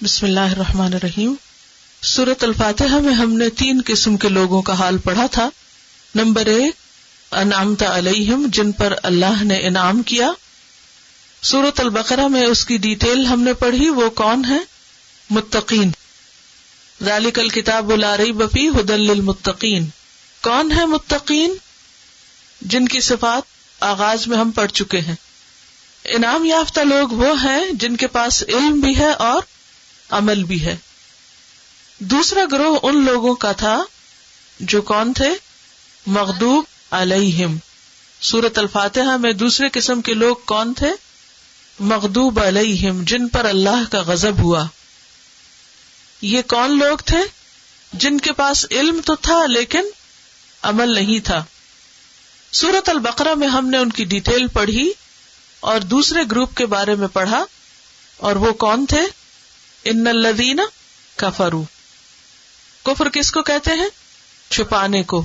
بسم اللہ الرحمن الرحیم. سورۃ الفاتحہ میں ہم نے 3 قسم کے لوگوں کا حال پڑھا تھا. نمبر 1 انعمت علیہم، جن پر اللہ نے انعام کیا. سورۃ البقرہ میں اس کی ڈیٹیل ہم نے پڑھی. وہ کون ہے؟ متقین. ذالک الکتاب لا ریب فیہ ھدی للمتقین. کون ہے متقین؟ جن کی صفات آغاز میں ہم پڑھ چکے ہیں. انعام یافتہ لوگ وہ ہیں جن کے پاس علم بھی ہے اور عمل بھی ہے. دوسرا گروہ ان لوگوں کا تھا جو کون تھے؟ مغضوب علیہم. سورۃ الفاتحہ میں دوسرے قسم کے لوگ کون تھے؟ مغضوب علیہم، جن پر اللہ کا غضب ہوا. یہ کون لوگ تھے؟ جن کے پاس علم تو تھا لیکن عمل نہیں تھا. سورۃ البقرہ میں ہم نے ان کی ڈیٹیل پڑھی اور دوسرے گروپ کے بارے میں پڑھا. اور وہ کون تھے؟ ان الذین کفروا. کفر کس کو کہتے ہیں؟ چھپانے کو،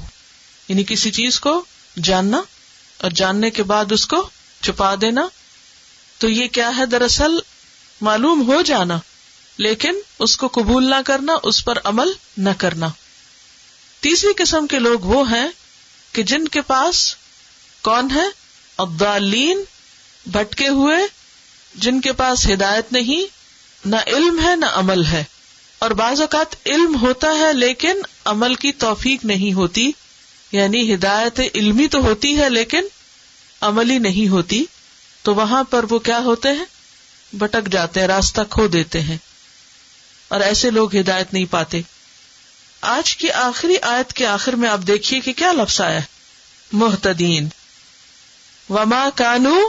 یعنی کسی چیز کو جاننا اور جاننے کے بعد اس کو چھپا دینا. تو یہ کیا ہے؟ دراصل معلوم ہو جانا لیکن اس کو قبول نہ کرنا، اس پر عمل نہ کرنا. تیسری قسم کے لوگ وہ ہیں کہ جن کے پاس کون ہے؟ الضالین، بھٹکے ہوئے، جن کے پاس ہدایت نہیں، نہ علم ہے نہ عمل ہے. اور بعض اوقات علم ہوتا ہے لیکن عمل کی توفیق نہیں ہوتی، یعنی ہدایت علمی تو ہوتی ہے لیکن عملی نہیں ہوتی. تو وہاں پر وہ کیا ہوتے ہیں؟ بھٹک جاتے ہیں، راستہ کھو دیتے ہیں، اور ایسے لوگ ہدایت نہیں پاتے. آج کی آخری آیت کے آخر میں آپ دیکھیے کہ کیا لفظ آیا ہے؟ مہتدین. وما کانوا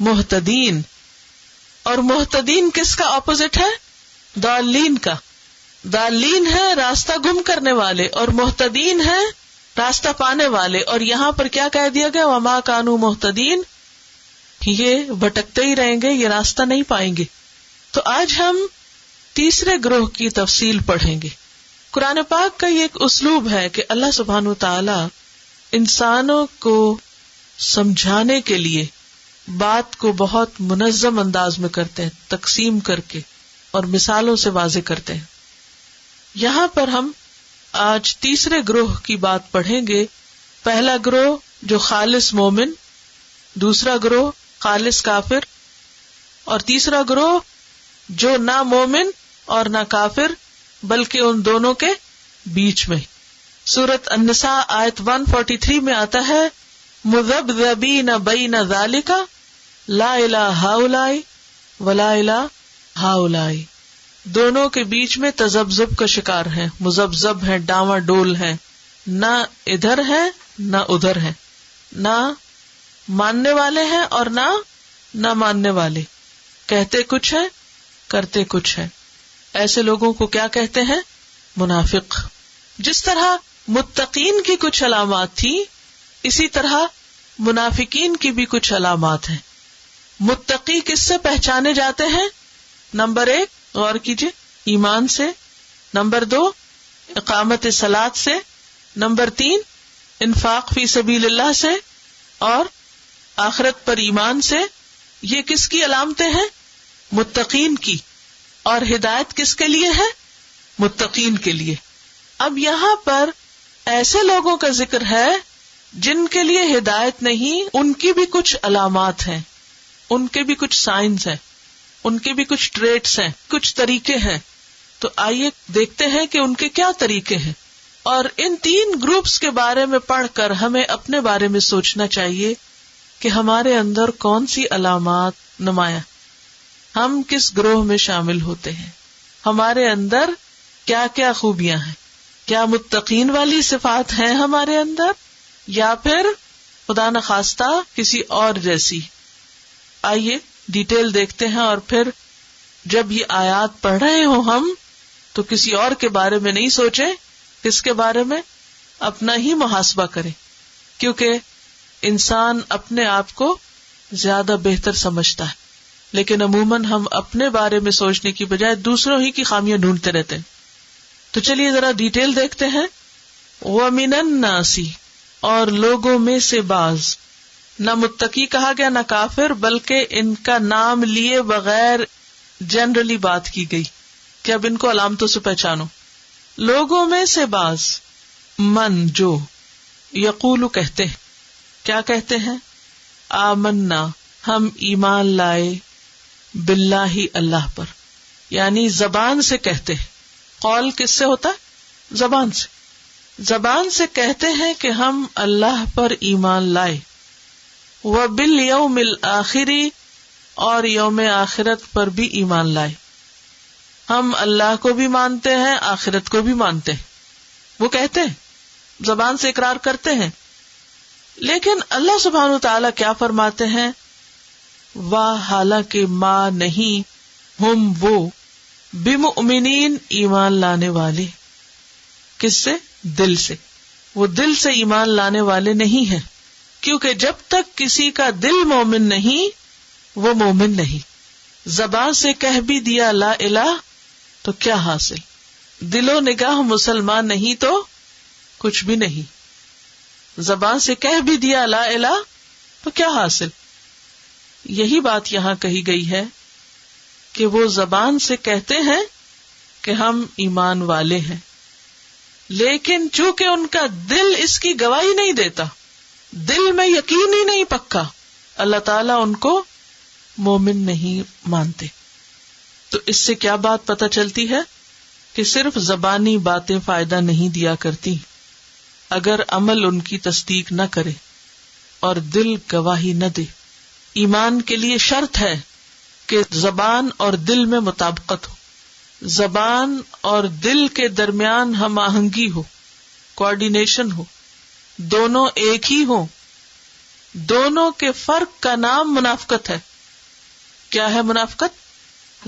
مہتدین. اور مہتدین کس کا اپوزٹ ہے؟ ضالین کا. ضالین ہے راستہ گم کرنے والے اور مہتدین ہے راستہ پانے والے. اور یہاں پر کیا کہہ دیا گیا؟ وما کانوا مہتدین. یہ بھٹکتے ہی رہیں گے، یہ راستہ نہیں پائیں گے. تو آج ہم تیسرے گروہ کی تفصیل پڑھیں گے. قرآن پاک کا یہ ایک اسلوب ہے کہ اللہ سبحانہ وتعالی انسانوں کو سمجھانے کے لیے بات کو بہت منظم انداز میں کرتے ہیں، تقسیم کر کے اور مثالوں سے واضح کرتے ہیں. یہاں پر ہم آج تیسرے گروہ کی بات پڑھیں گے. پہلا گروہ جو خالص مومن، دوسرا گروہ خالص کافر، اور تیسرا گروہ جو نہ مومن اور نہ کافر بلکہ ان دونوں کے بیچ میں. سورۃ النساء آیت 143 میں آتا ہے مذبذبین بین ذالک لا الہ ہؤلاء ولا الہ ہؤلاء. دونوں کے بیچ میں تذبذب کا شکار ہیں، مذبذب ہیں، ڈاواں ڈول ہیں، نہ ادھر ہے نہ ادھر ہے، نہ ماننے والے ہیں اور نہ ماننے والے، کہتے کچھ ہے کرتے کچھ ہے. ایسے لوگوں کو کیا کہتے ہیں؟ منافق. جس طرح متقین کی کچھ علامات تھی، اسی طرح منافقین کی بھی کچھ علامات ہیں. متقی کس سے پہچانے جاتے ہیں؟ نمبر 1 غور کیجئے، ایمان سے. نمبر 2 اقامت صلاۃ سے. نمبر 3 انفاق فی سبیل اللہ سے اور آخرت پر ایمان سے. یہ کس کی علامتیں ہیں؟ متقین کی. اور ہدایت کس کے لیے ہے؟ متقین کے لیے. اب یہاں پر ایسے لوگوں کا ذکر ہے جن کے لیے ہدایت نہیں، ان کی بھی کچھ علامات ہیں، ان کے بھی کچھ سائنز ہیں، ان کے بھی کچھ ٹریٹس ہیں، کچھ طریقے ہیں. تو آئیے دیکھتے ہیں کہ ان کے کیا طریقے ہیں. اور ان 3 گروپس کے بارے میں پڑھ کر ہمیں اپنے بارے میں سوچنا چاہیے کہ ہمارے اندر کون سی علامات نمایاں، ہم کس گروہ میں شامل ہوتے ہیں، ہمارے اندر کیا کیا خوبیاں ہیں. کیا متقین والی صفات ہیں ہمارے اندر یا پھر خدا نخواستہ کسی اور جیسی. آئیے ڈیٹیل دیکھتے ہیں، اور پھر جب یہ آیات پڑھ رہے ہوں ہم تو کسی اور کے بارے میں نہیں سوچیں. کس کے بارے میں؟ اپنا ہی محاسبہ کریں، کیونکہ انسان اپنے آپ کو زیادہ بہتر سمجھتا ہے، لیکن عموماً ہم اپنے بارے میں سوچنے کی بجائے دوسروں ہی کی خامیاں ڈھونڈتے رہتے ہیں. تو چلیے ذرا ڈیٹیل دیکھتے ہیں. وَمِنَ النَّاسِ، اور لوگوں میں سے بعض. نہ متقی کہا گیا نہ کافر، بلکہ ان کا نام لیے بغیر جنرلی بات کی گئی. کہ اب ان کو علامتوں سے پہچانو. لوگوں میں سے بعض من جو یقول کہتے ہیں. کیا کہتے ہیں؟ آمنا ہم ایمان لائے، باللہ اللہ پر، یعنی زبان سے کہتے ہیں. قول کس سے ہوتا ہے؟ زبان سے. زبان سے کہتے ہیں کہ ہم اللہ پر ایمان لائے. وبالیوم الآخر، اور یوم آخرت پر بھی ایمان لائے. ہم اللہ کو بھی مانتے ہیں، آخرت کو بھی مانتے ہیں. وہ کہتے ہیں، زبان سے اقرار کرتے ہیں. لیکن اللہ سبحانہ وتعالی کیا فرماتے ہیں؟ حالانکہ ما نہیں، ہم وہ، بمؤمنین ایمان لانے والے. کس سے؟ دل سے. وہ دل سے ایمان لانے والے نہیں ہیں، کیونکہ جب تک کسی کا دل مومن نہیں وہ مومن نہیں. زبان سے کہہ بھی دیا لا الہ تو کیا حاصل؟ دل و نگاہ مسلمان نہیں تو کچھ بھی نہیں. زبان سے کہہ بھی دیا لا الہ تو کیا حاصل؟ یہی بات یہاں کہی گئی ہے کہ وہ زبان سے کہتے ہیں کہ ہم ایمان والے ہیں، لیکن چونکہ ان کا دل اس کی گواہی نہیں دیتا، دل میں یقین ہی نہیں پکا، اللہ تعالیٰ ان کو مومن نہیں مانتے. تو اس سے کیا بات پتہ چلتی ہے؟ کہ صرف زبانی باتیں فائدہ نہیں دیا کرتی اگر عمل ان کی تصدیق نہ کرے اور دل گواہی نہ دے. ایمان کے لیے شرط ہے کہ زبان اور دل میں مطابقت ہو، زبان اور دل کے درمیان ہم آہنگی ہو، کوآرڈینیشن ہو، دونوں ایک ہی ہوں. دونوں کے فرق کا نام منافقت ہے. کیا ہے منافقت؟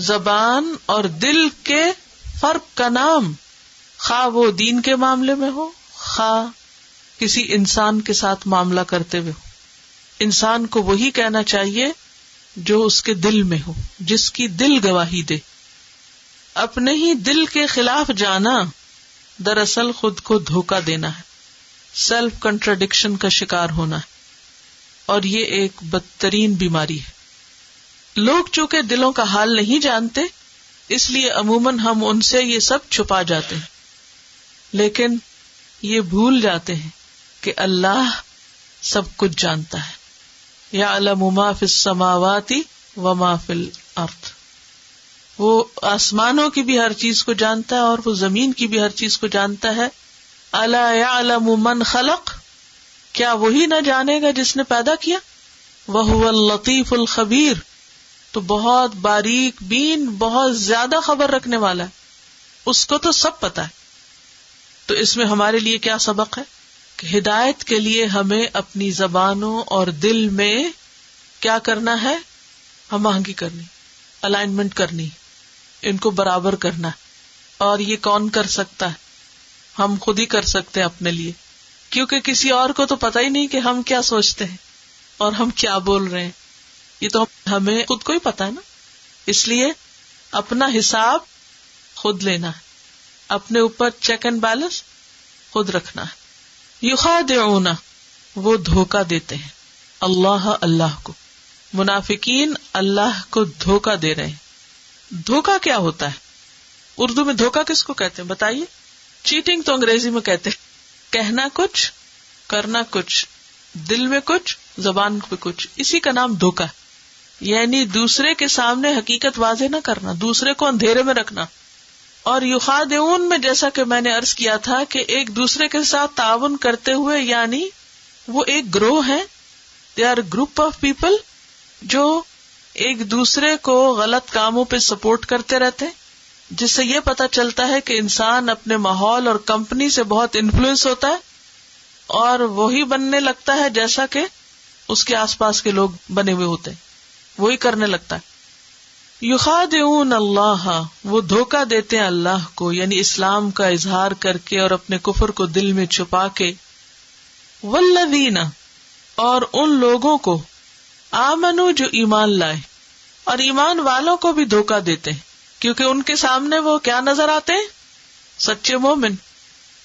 زبان اور دل کے فرق کا نام، خواہ وہ دین کے معاملے میں ہو، خواہ کسی انسان کے ساتھ معاملہ کرتے ہوئے ہو. انسان کو وہی کہنا چاہیے جو اس کے دل میں ہو، جس کی دل گواہی دے. اپنے ہی دل کے خلاف جانا دراصل خود کو دھوکہ دینا ہے، سیلف کنٹراڈکشن کا شکار ہونا ہے، اور یہ ایک بدترین بیماری ہے. لوگ چونکہ دلوں کا حال نہیں جانتے، اس لیے عموماً ہم ان سے یہ سب چھپا جاتے ہیں، لیکن یہ بھول جاتے ہیں کہ اللہ سب کچھ جانتا ہے. یعلم ما فی السماوات وما فی الارض. وہ آسمانوں کی بھی ہر چیز کو جانتا ہے اور وہ زمین کی بھی ہر چیز کو جانتا ہے. الا یعلم من خلق، کیا وہی نہ جانے گا جس نے پیدا کیا؟ وہو اللطیف الخبیر، تو بہت باریک بین، بہت زیادہ خبر رکھنے والا ہے، اس کو تو سب پتا ہے. تو اس میں ہمارے لیے کیا سبق ہے؟ کہ ہدایت کے لیے ہمیں اپنی زبانوں اور دل میں کیا کرنا ہے؟ ہم آہنگی کرنی، الائنمنٹ کرنی، ان کو برابر کرنا. اور یہ کون کر سکتا ہے؟ ہم خود ہی کر سکتے ہیں اپنے لیے، کیونکہ کسی اور کو تو پتہ ہی نہیں کہ ہم کیا سوچتے ہیں اور ہم کیا بول رہے ہیں. یہ تو ہمیں خود کو ہی پتا ہے نا. اس لیے اپنا حساب خود لینا ہے، اپنے اوپر چیک اینڈ بیلنس خود رکھنا ہے. یخادعون، وہ دھوکہ دیتے ہیں، اللہ کو. منافقین اللہ کو دھوکہ دے رہے ہیں. دھوکہ کیا ہوتا ہے؟ اردو میں دھوکہ کس کو کہتے ہیں بتائیے؟ چیٹنگ تو انگریزی میں کہتے ہیں. کہنا کچھ، کرنا کچھ، دل میں کچھ، زبان پہ کچھ، اسی کا نام دھوکہ ہے. یعنی دوسرے کے سامنے حقیقت واضح نہ کرنا، دوسرے کو اندھیرے میں رکھنا. اور یخادعون میں جیسا کہ میں نے عرض کیا تھا کہ ایک دوسرے کے ساتھ تعاون کرتے ہوئے، یعنی وہ ایک گروہ ہے، they are group of people جو ایک دوسرے کو غلط کاموں پہ سپورٹ کرتے رہتے ہیں، جس سے یہ پتا چلتا ہے کہ انسان اپنے ماحول اور کمپنی سے بہت انفلوئنس ہوتا ہے اور وہی بننے لگتا ہے جیسا کہ اس کے آس پاس کے لوگ بنے ہوئے ہوتے ہیں، وہی کرنے لگتا ہے. یخادعون اللہ، وہ دھوکہ دیتے ہیں اللہ کو، یعنی اسلام کا اظہار کر کے اور اپنے کفر کو دل میں چھپا کے. والذین، اور ان لوگوں کو، آمنو، جو ایمان لائے. اور ایمان والوں کو بھی دھوکہ دیتے ہیں، کیونکہ ان کے سامنے وہ کیا نظر آتے ہیں؟ سچے مومن،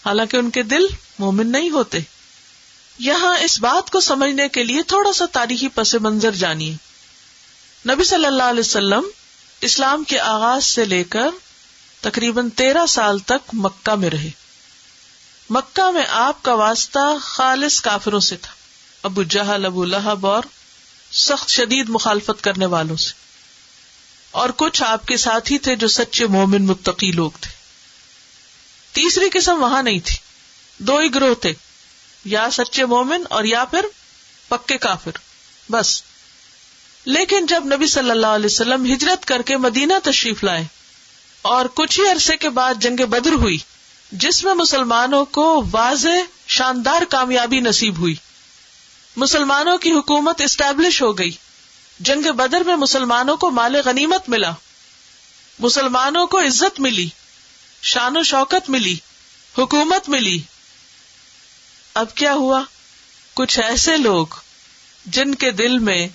حالانکہ ان کے دل مومن نہیں ہوتے. یہاں اس بات کو سمجھنے کے لیے تھوڑا سا تاریخی پس منظر جانیے. نبی صلی اللہ علیہ وسلم اسلام کے آغاز سے لے کر تقریباً 13 سال تک مکہ میں رہے. مکہ میں آپ کا واسطہ خالص کافروں سے تھا، ابو جہل، ابو لہب اور سخت شدید مخالفت کرنے والوں سے، اور کچھ آپ کے ساتھی تھے جو سچے مومن متقی لوگ تھے. تیسری قسم وہاں نہیں تھی، 2 ہی گروہ تھے، یا سچے مومن اور یا پھر پکے کافر، بس. لیکن جب نبی صلی اللہ علیہ وسلم ہجرت کر کے مدینہ تشریف لائے اور کچھ ہی عرصے کے بعد جنگ بدر ہوئی، جس میں مسلمانوں کو واضح شاندار کامیابی نصیب ہوئی، مسلمانوں کی حکومت اسٹیبلش ہو گئی. جنگ بدر میں مسلمانوں کو مال غنیمت ملا، مسلمانوں کو عزت ملی، شان و شوکت ملی، حکومت ملی. اب کیا ہوا؟ کچھ ایسے لوگ جن کے دل میں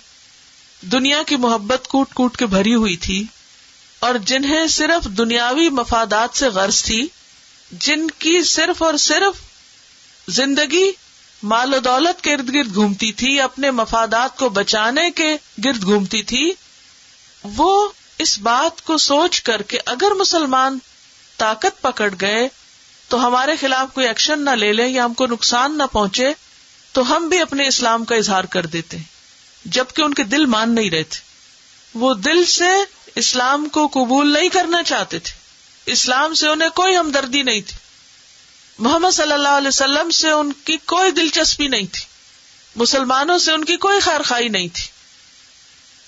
دنیا کی محبت کوٹ کوٹ کے بھری ہوئی تھی اور جنہیں صرف دنیاوی مفادات سے غرض تھی، جن کی صرف اور صرف زندگی مال و دولت کے ارد گرد گھومتی تھی، اپنے مفادات کو بچانے کے گرد گھومتی تھی، وہ اس بات کو سوچ کر کہ اگر مسلمان طاقت پکڑ گئے تو ہمارے خلاف کوئی ایکشن نہ لے لیں یا ہم کو نقصان نہ پہنچے تو ہم بھی اپنے اسلام کا اظہار کر دیتے، جبکہ ان کے دل مان نہیں رہے تھے. وہ دل سے اسلام کو قبول نہیں کرنا چاہتے تھے، اسلام سے انہیں کوئی ہمدردی نہیں تھی، محمد صلی اللہ علیہ وسلم سے ان کی کوئی دلچسپی نہیں تھی، مسلمانوں سے ان کی کوئی خیر خواہی نہیں تھی.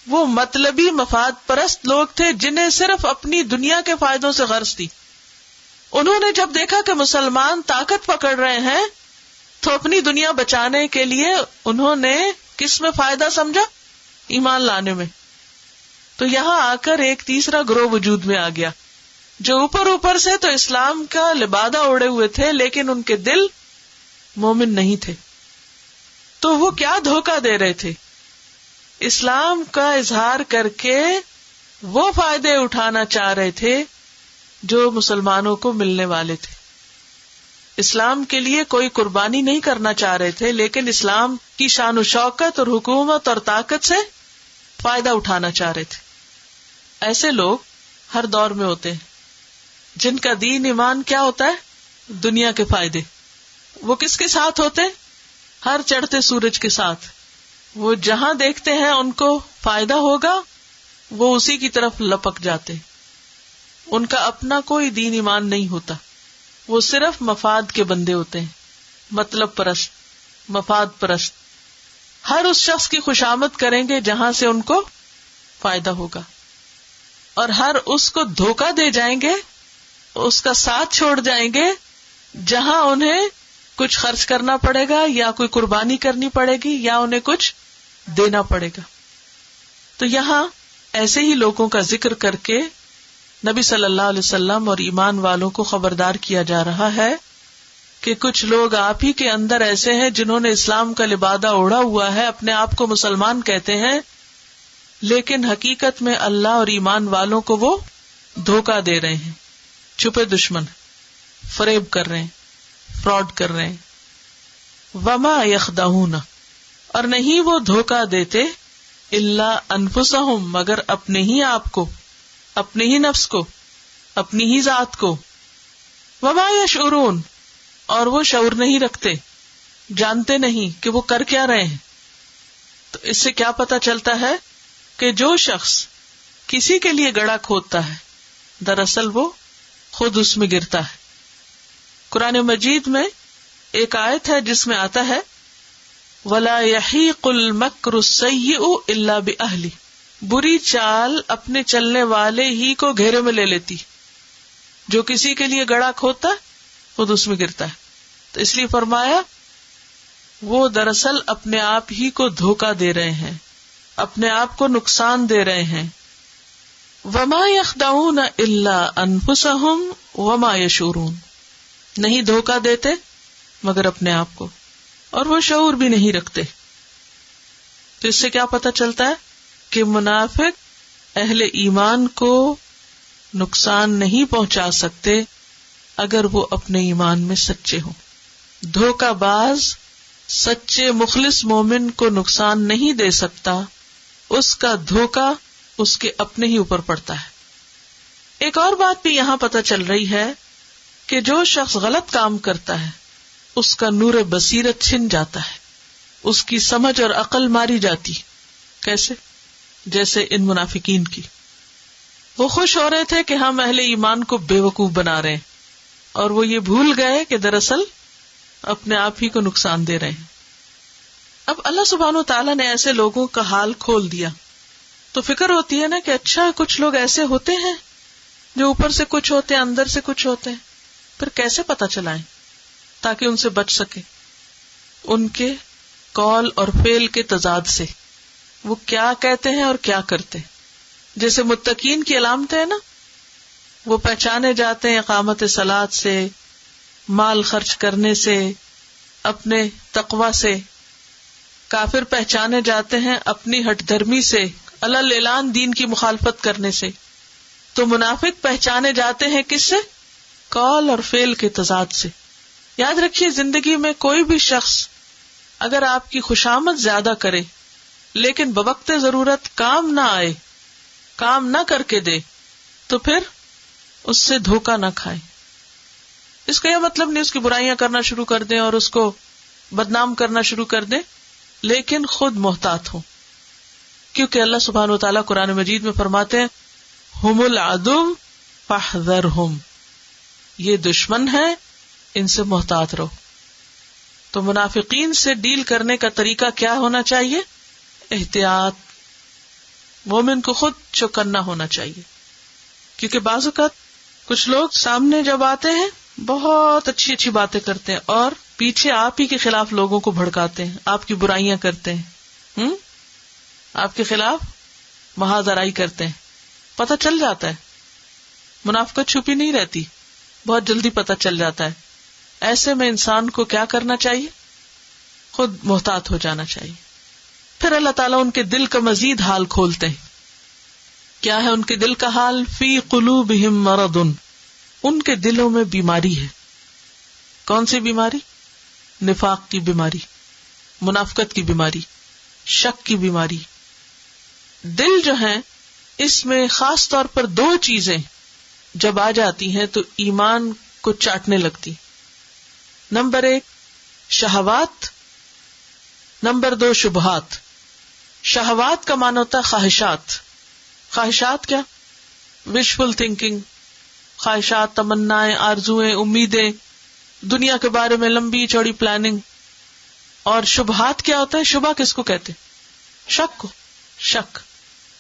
وہ مطلبی مفاد پرست لوگ تھے جنہیں صرف اپنی دنیا کے فائدوں سے غرض تھی. انہوں نے جب دیکھا کہ مسلمان طاقت پکڑ رہے ہیں تو اپنی دنیا بچانے کے لیے انہوں نے کس میں فائدہ سمجھا؟ ایمان لانے میں. تو یہاں آ کر ایک تیسرا گروہ وجود میں آ گیا جو اوپر سے تو اسلام کا لبادہ اوڑے ہوئے تھے لیکن ان کے دل مومن نہیں تھے. تو وہ کیا دھوکہ دے رہے تھے؟ اسلام کا اظہار کر کے وہ فائدے اٹھانا چاہ رہے تھے جو مسلمانوں کو ملنے والے تھے. اسلام کے لیے کوئی قربانی نہیں کرنا چاہ رہے تھے لیکن اسلام کی شان و شوکت اور حکومت اور طاقت سے فائدہ اٹھانا چاہ رہے تھے. ایسے لوگ ہر دور میں ہوتے ہیں جن کا دین ایمان کیا ہوتا ہے؟ دنیا کے فائدے. وہ کس کے ساتھ ہوتے؟ ہر چڑھتے سورج کے ساتھ. وہ جہاں دیکھتے ہیں ان کو فائدہ ہوگا وہ اسی کی طرف لپک جاتے. ان کا اپنا کوئی دین ایمان نہیں ہوتا، وہ صرف مفاد کے بندے ہوتے ہیں، مطلب پرست، مفاد پرست. ہر اس شخص کی خوشامد کریں گے جہاں سے ان کو فائدہ ہوگا، اور ہر اس کو دھوکہ دے جائیں گے، اس کا ساتھ چھوڑ جائیں گے جہاں انہیں کچھ خرچ کرنا پڑے گا یا کوئی قربانی کرنی پڑے گی یا انہیں کچھ دینا پڑے گا. تو یہاں ایسے ہی لوگوں کا ذکر کر کے نبی صلی اللہ علیہ وسلم اور ایمان والوں کو خبردار کیا جا رہا ہے کہ کچھ لوگ آپ ہی کے اندر ایسے ہیں جنہوں نے اسلام کا لبادہ اوڑھا ہوا ہے، اپنے آپ کو مسلمان کہتے ہیں، لیکن حقیقت میں اللہ اور ایمان والوں کو وہ دھوکہ دے رہے ہیں، چھپے دشمن، فریب کر رہے ہیں، فراڈ کر رہے ہیں. وما یخدعون، اور نہیں وہ دھوکہ دیتے، الا انفسہم، مگر اپنے ہی آپ کو، اپنے ہی نفس کو، اپنی ہی ذات کو. وما یشعرون، اور وہ شعور نہیں رکھتے، جانتے نہیں کہ وہ کر کیا رہے ہیں. تو اس سے کیا پتا چلتا ہے کہ جو شخص کسی کے لیے گڑھا کھودتا ہے دراصل وہ خود اس میں گرتا ہے. قرآن مجید میں ایک آیت ہے جس میں آتا ہے وَلَا يَحِيقُ الْمَكْرُ السَّيِّئُ إِلَّا بِأَهْلِهِ، بری چال اپنے چلنے والے ہی کو گھیرے میں لے لیتی. جو کسی کے لیے گڑھا کھودتا ہے خود اس میں گرتا ہے. تو اس لیے فرمایا وہ دراصل اپنے آپ ہی کو دھوکہ دے رہے ہیں، اپنے آپ کو نقصان دے رہے ہیں. وَمَا يَخْدَعُونَ إِلَّا أَنفُسَهُمْ وَمَا يَشْعُرُونَ، نہیں دھوکہ دیتے مگر اپنے آپ کو، اور وہ شعور بھی نہیں رکھتے. تو اس سے کیا پتہ چلتا ہے کہ منافق اہل ایمان کو نقصان نہیں پہنچا سکتے اگر وہ اپنے ایمان میں سچے ہوں. دھوکہ باز سچے مخلص مومن کو نقصان نہیں دے سکتا، اس کا دھوکہ اس کے اپنے ہی اوپر پڑتا ہے. ایک اور بات بھی یہاں پتہ چل رہی ہے کہ جو شخص غلط کام کرتا ہے اس کا نور بصیرت چھن جاتا ہے، اس کی سمجھ اور عقل ماری جاتی. کیسے؟ جیسے ان منافقین کی. وہ خوش ہو رہے تھے کہ ہم اہل ایمان کو بے وقوف بنا رہے ہیں، اور وہ یہ بھول گئے کہ دراصل اپنے آپ ہی کو نقصان دے رہے ہیں. اب اللہ سبحانہ و تعالیٰ نے ایسے لوگوں کا حال کھول دیا تو فکر ہوتی ہے نا کہ اچھا کچھ لوگ ایسے ہوتے ہیں جو اوپر سے کچھ ہوتے ہیں اندر سے کچھ ہوتے ہیں، پھر کیسے پتہ چلائیں تاکہ ان سے بچ سکے. ان کے قول اور فعل کے تضاد سے، وہ کیا کہتے ہیں اور کیا کرتے ہیں. جیسے متقین کی علامتیں ہیں نا، وہ پہچانے جاتے ہیں اقامت صلاۃ سے، مال خرچ کرنے سے، اپنے تقوی سے. کافر پہچانے جاتے ہیں اپنی ہٹ دھرمی سے، علل اعلان دین کی مخالفت کرنے سے. تو منافق پہچانے جاتے ہیں کس سے؟ قول اور فعل کے تضاد سے. یاد رکھیے زندگی میں کوئی بھی شخص اگر آپ کی خوشامد زیادہ کرے لیکن بوقت ضرورت کام نہ آئے، کام نہ کر کے دے، تو پھر اس سے دھوکہ نہ کھائے. اس کا یہ مطلب نہیں اس کی برائیاں کرنا شروع کر دیں اور اس کو بدنام کرنا شروع کر دیں، لیکن خود محتاط ہوں. کیونکہ اللہ سبحانہ وتعالیٰ قرآن مجید میں فرماتے ہیں ہم العدو فاحذرہم، یہ دشمن ہے، ان سے محتاط رہو. تو منافقین سے ڈیل کرنے کا طریقہ کیا ہونا چاہیے؟ احتیاط. مومن کو خود چوکنا ہونا چاہیے، کیونکہ بعض اوقات کچھ لوگ سامنے جب آتے ہیں بہت اچھی اچھی باتیں کرتے ہیں اور پیچھے آپ ہی کے خلاف لوگوں کو بھڑکاتے ہیں، آپ کی برائیاں کرتے ہیں، آپ کے خلاف محاذ آرائی کرتے ہیں. پتہ چل جاتا ہے، منافقت چھپی نہیں رہتی، بہت جلدی پتہ چل جاتا ہے. ایسے میں انسان کو کیا کرنا چاہیے؟ خود محتاط ہو جانا چاہیے. پھر اللہ تعالیٰ ان کے دل کا مزید حال کھولتے ہیں. کیا ہے ان کے دل کا حال؟ فی قلوبہم مرض، ان کے دلوں میں بیماری ہے. کون سی بیماری؟ نفاق کی بیماری، منافقت کی بیماری، شک کی بیماری. دل جو ہے اس میں خاص طور پر دو چیزیں جب آ جاتی ہیں تو ایمان کو چاٹنے لگتی. نمبر 1 شہوات، نمبر 2 شبہات. شہوات کا معنی ہوتا ہے خواہشات. خواہشات کیا؟ وشفل تھنکنگ، خواہشات، تمنائیں، آرزویں، امیدیں، دنیا کے بارے میں لمبی چوڑی پلاننگ. اور شبہات کیا ہوتا ہے؟ شبہ کس کو کہتے؟ شک کو. شک.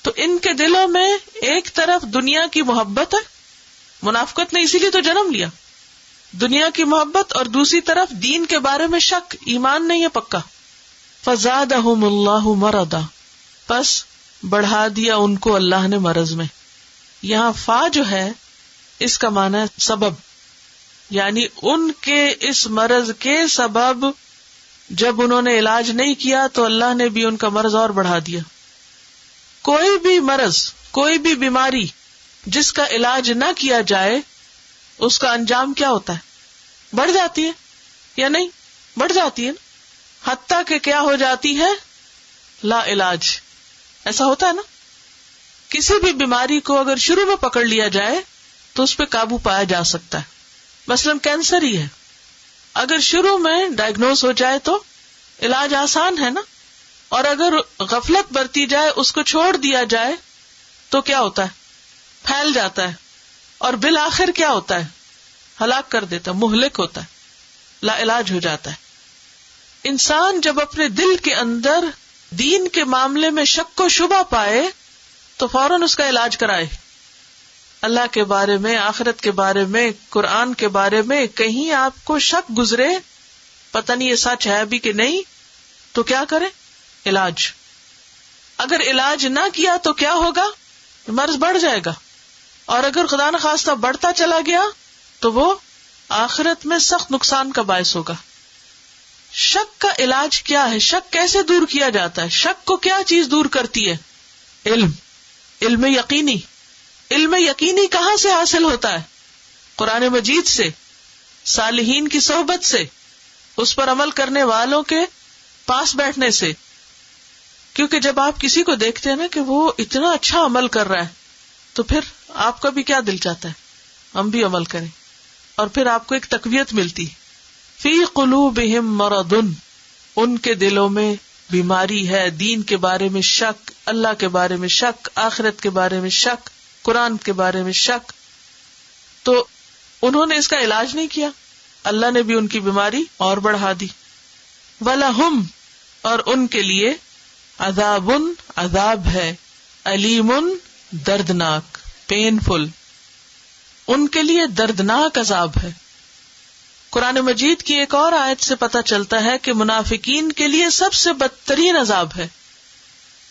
تو ان کے دلوں میں ایک طرف دنیا کی محبت ہے، منافقت نے اسی لیے تو جنم لیا، دنیا کی محبت، اور دوسری طرف دین کے بارے میں شک، ایمان نہیں ہے پکا. فزادہم اللہ مرضا، پس بڑھا دیا ان کو اللہ نے مرض میں. یہاں فا جو ہے اس کا معنی ہے سبب، یعنی ان کے اس مرض کے سبب جب انہوں نے علاج نہیں کیا تو اللہ نے بھی ان کا مرض اور بڑھا دیا. کوئی بھی مرض، کوئی بھی بیماری جس کا علاج نہ کیا جائے اس کا انجام کیا ہوتا ہے؟ بڑھ جاتی ہے یا نہیں؟ بڑھ جاتی ہے، حتیٰ کہ کیا ہو جاتی ہے؟ لا علاج. ایسا ہوتا ہے نا، کسی بھی بیماری کو اگر شروع میں پکڑ لیا جائے تو اس پہ قابو پایا جا سکتا ہے. مثلا کینسر ہی ہے، اگر شروع میں ڈائگنوز ہو جائے تو علاج آسان ہے نا، اور اگر غفلت برتی جائے، اس کو چھوڑ دیا جائے تو کیا ہوتا ہے؟ پھیل جاتا ہے، اور بالآخر کیا ہوتا ہے؟ ہلاک کر دیتا ہے، مہلک ہوتا ہے، لا علاج ہو جاتا ہے. انسان جب اپنے دل کے اندر دین کے معاملے میں شک و شبہ پائے تو فوراً اس کا علاج کرائے. اللہ کے بارے میں، آخرت کے بارے میں، قرآن کے بارے میں کہیں آپ کو شک گزرے، پتہ نہیں یہ سچ ہے بھی کہ نہیں، تو کیا کرے؟ علاج. اگر علاج نہ کیا تو کیا ہوگا؟ مرض بڑھ جائے گا، اور اگر خدا نخواستہ بڑھتا چلا گیا تو وہ آخرت میں سخت نقصان کا باعث ہوگا. شک کا علاج کیا ہے؟ شک کیسے دور کیا جاتا ہے؟ شک کو کیا چیز دور کرتی ہے؟ علم. علم یقینی. علم یقینی کہاں سے حاصل ہوتا ہے؟ قرآن مجید سے، صالحین کی صحبت سے، اس پر عمل کرنے والوں کے پاس بیٹھنے سے. کیونکہ جب آپ کسی کو دیکھتے ہیں نا کہ وہ اتنا اچھا عمل کر رہا ہے تو پھر آپ کا بھی کیا دل چاہتا ہے ہم بھی عمل کریں، اور پھر آپ کو ایک تقویت ملتی. فی قلوبہم مرض، ان کے دلوں میں بیماری ہے، دین کے بارے میں شک، اللہ کے بارے میں شک، آخرت کے بارے میں شک، قرآن کے بارے میں شک. تو انہوں نے اس کا علاج نہیں کیا، اللہ نے بھی ان کی بیماری اور بڑھا دی. وَلَهُمْ، اور ان کے لیے عذاب، عذاب ہے، علیم، دردناک، پینفل، ان کے لیے دردناک عذاب ہے. قرآن مجید کی ایک اور آیت سے پتہ چلتا ہے کہ منافقین کے لیے سب سے بدترین عذاب ہے.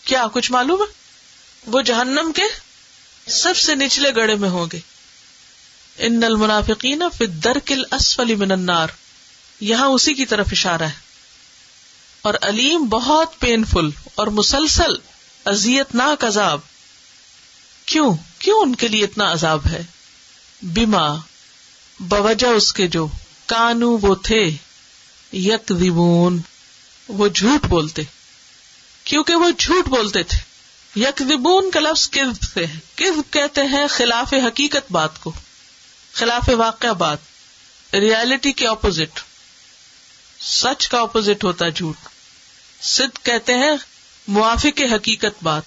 کیا کچھ معلوم ہے؟ وہ جہنم کے سب سے نچلے گڑھے میں ہوں گے. ان المنافقین فی الدرک الاسفل من النار، یہاں اسی کی طرف اشارہ ہے. اور علیم، بہت پینفل اور مسلسل اذیت ناک عذاب. کیوں ان کے لیے اتنا عذاب ہے؟ بما، بوجہ اس کے جو، کانو وہ تھے، یکذبون، وہ جھوٹ بولتے، کیونکہ وہ جھوٹ بولتے تھے. یکذبون کا لفظ کذب سے ہے. کذب کہتے ہیں خلاف حقیقت بات کو، خلاف واقع بات، ریالٹی کے اپوزٹ. سچ کا اپوزٹ ہوتا ہے جھوٹ. صدق کہتے ہیں موافق حقیقت بات،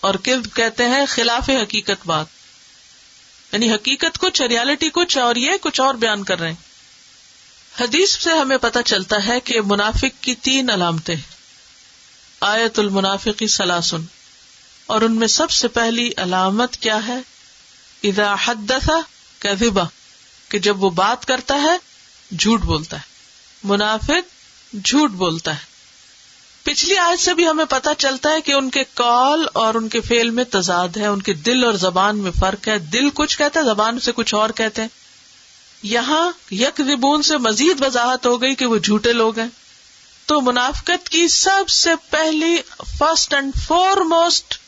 اور کذب کہتے ہیں خلاف حقیقت بات. یعنی حقیقت کچھ، ریالٹی کچھ، اور یہ کچھ اور بیان کر رہے ہیں. حدیث سے ہمیں پتہ چلتا ہے کہ منافق کی 3 علامتیں. آیت المنافق ثلاث، اور ان میں سب سے پہلی علامت کیا ہے؟ اذا حدث کذب، کہ جب وہ بات کرتا ہے جھوٹ بولتا ہے. منافق جھوٹ بولتا ہے. پچھلی آیت سے بھی ہمیں پتہ چلتا ہے کہ ان کے قول اور ان کے فعل میں تضاد ہے، ان کے دل اور زبان میں فرق ہے. دل کچھ کہتا ہے، زبان سے کچھ اور کہتے ہیں. یہاں یکذبون سے مزید وضاحت ہو گئی کہ وہ جھوٹے لوگ ہیں. تو منافقت کی سب سے پہلی، فرسٹ اینڈ فورموسٹ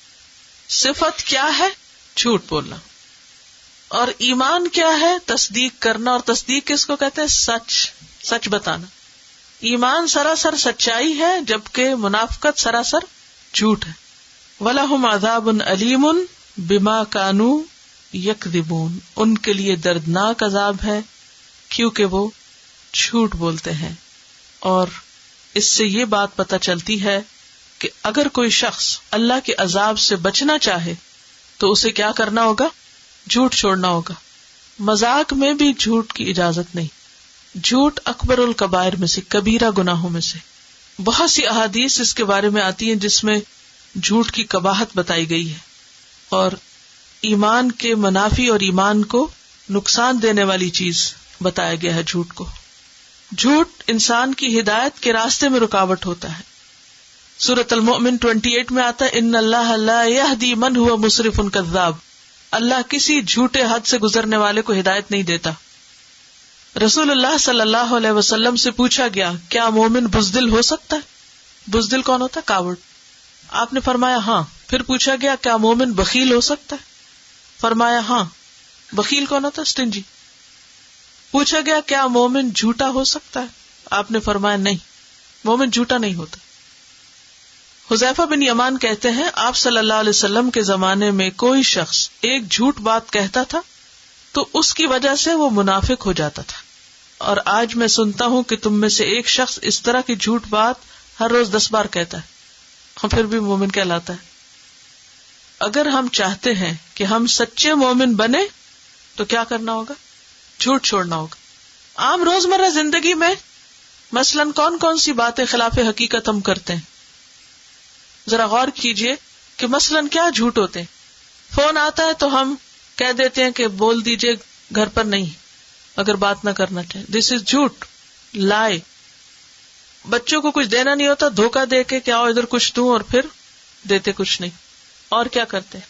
صفت کیا ہے؟ جھوٹ بولنا. اور ایمان کیا ہے؟ تصدیق کرنا. اور تصدیق کس کو کہتے ہیں؟ سچ بتانا. ایمان سراسر سچائی ہے، جبکہ منافقت سراسر جھوٹ ہے. وَلَهُمْ عَذَابٌ أَلِيمٌ بِمَا كَانُوا يَكْذِبُونَ، ان کے لیے دردناک عذاب ہے کیونکہ وہ جھوٹ بولتے ہیں. اور اس سے یہ بات پتہ چلتی ہے کہ اگر کوئی شخص اللہ کے عذاب سے بچنا چاہے تو اسے کیا کرنا ہوگا؟ جھوٹ چھوڑنا ہوگا. مذاق میں بھی جھوٹ کی اجازت نہیں. جھوٹ اکبر الکبائر میں سے، کبیرہ گناہوں میں سے. بہت سی احادیث اس کے بارے میں آتی ہیں جس میں جھوٹ کی قباحت بتائی گئی ہے، اور ایمان کے منافی اور ایمان کو نقصان دینے والی چیز بتایا گیا ہے جھوٹ کو. جھوٹ انسان کی ہدایت کے راستے میں رکاوٹ ہوتا ہے. سورۃ المؤمن 28 میں آتا ہے، ان اللہ لا یہدی من هو مسرف کذاب، اللہ کسی جھوٹے حد سے گزرنے والے کو ہدایت نہیں دیتا. رسول اللہ صلی اللہ علیہ وسلم سے پوچھا گیا، کیا مومن بزدل ہو سکتا ہے؟ بزدل کون ہوتا ہے؟ کاوڑ. آپ نے فرمایا ہاں. پھر پوچھا گیا، کیا مومن بخیل ہو سکتا ہے؟ فرمایا ہاں. بخیل کون ہوتا ہے؟ اسٹنجی. پوچھا گیا، کیا مومن جھوٹا ہو سکتا ہے؟ آپ نے فرمایا نہیں، مومن جھوٹا نہیں ہوتا. حذیفہ بن یمان کہتے ہیں، آپ صلی اللہ علیہ وسلم کے زمانے میں کوئی شخص ایک جھوٹ بات کہتا تھا تو اس کی وجہ سے وہ منافق ہو جاتا تھا. اور آج میں سنتا ہوں کہ تم میں سے ایک شخص اس طرح کی جھوٹ بات ہر روز 10 بار کہتا ہے، ہم پھر بھی مومن کہلاتا ہے. اگر ہم چاہتے ہیں کہ ہم سچے مومن بنے تو کیا کرنا ہوگا؟ جھوٹ چھوڑنا ہوگا. عام روزمرہ زندگی میں مثلاً کون کون سی باتیں خلاف حقیقت ہم کرتے ہیں؟ ذرا غور کیجئے کہ مثلاً کیا جھوٹ ہوتے ہیں. فون آتا ہے تو ہم کہہ دیتے ہیں کہ بول دیجئے گھر پر نہیں اگر بات نہ کرنا چاہے. دس از جھوٹ، لائے. بچوں کو کچھ دینا نہیں ہوتا، دھوکہ دے کے کہ آؤ ادھر کچھ دوں اور پھر دیتے کچھ نہیں. اور کیا کرتے ہیں؟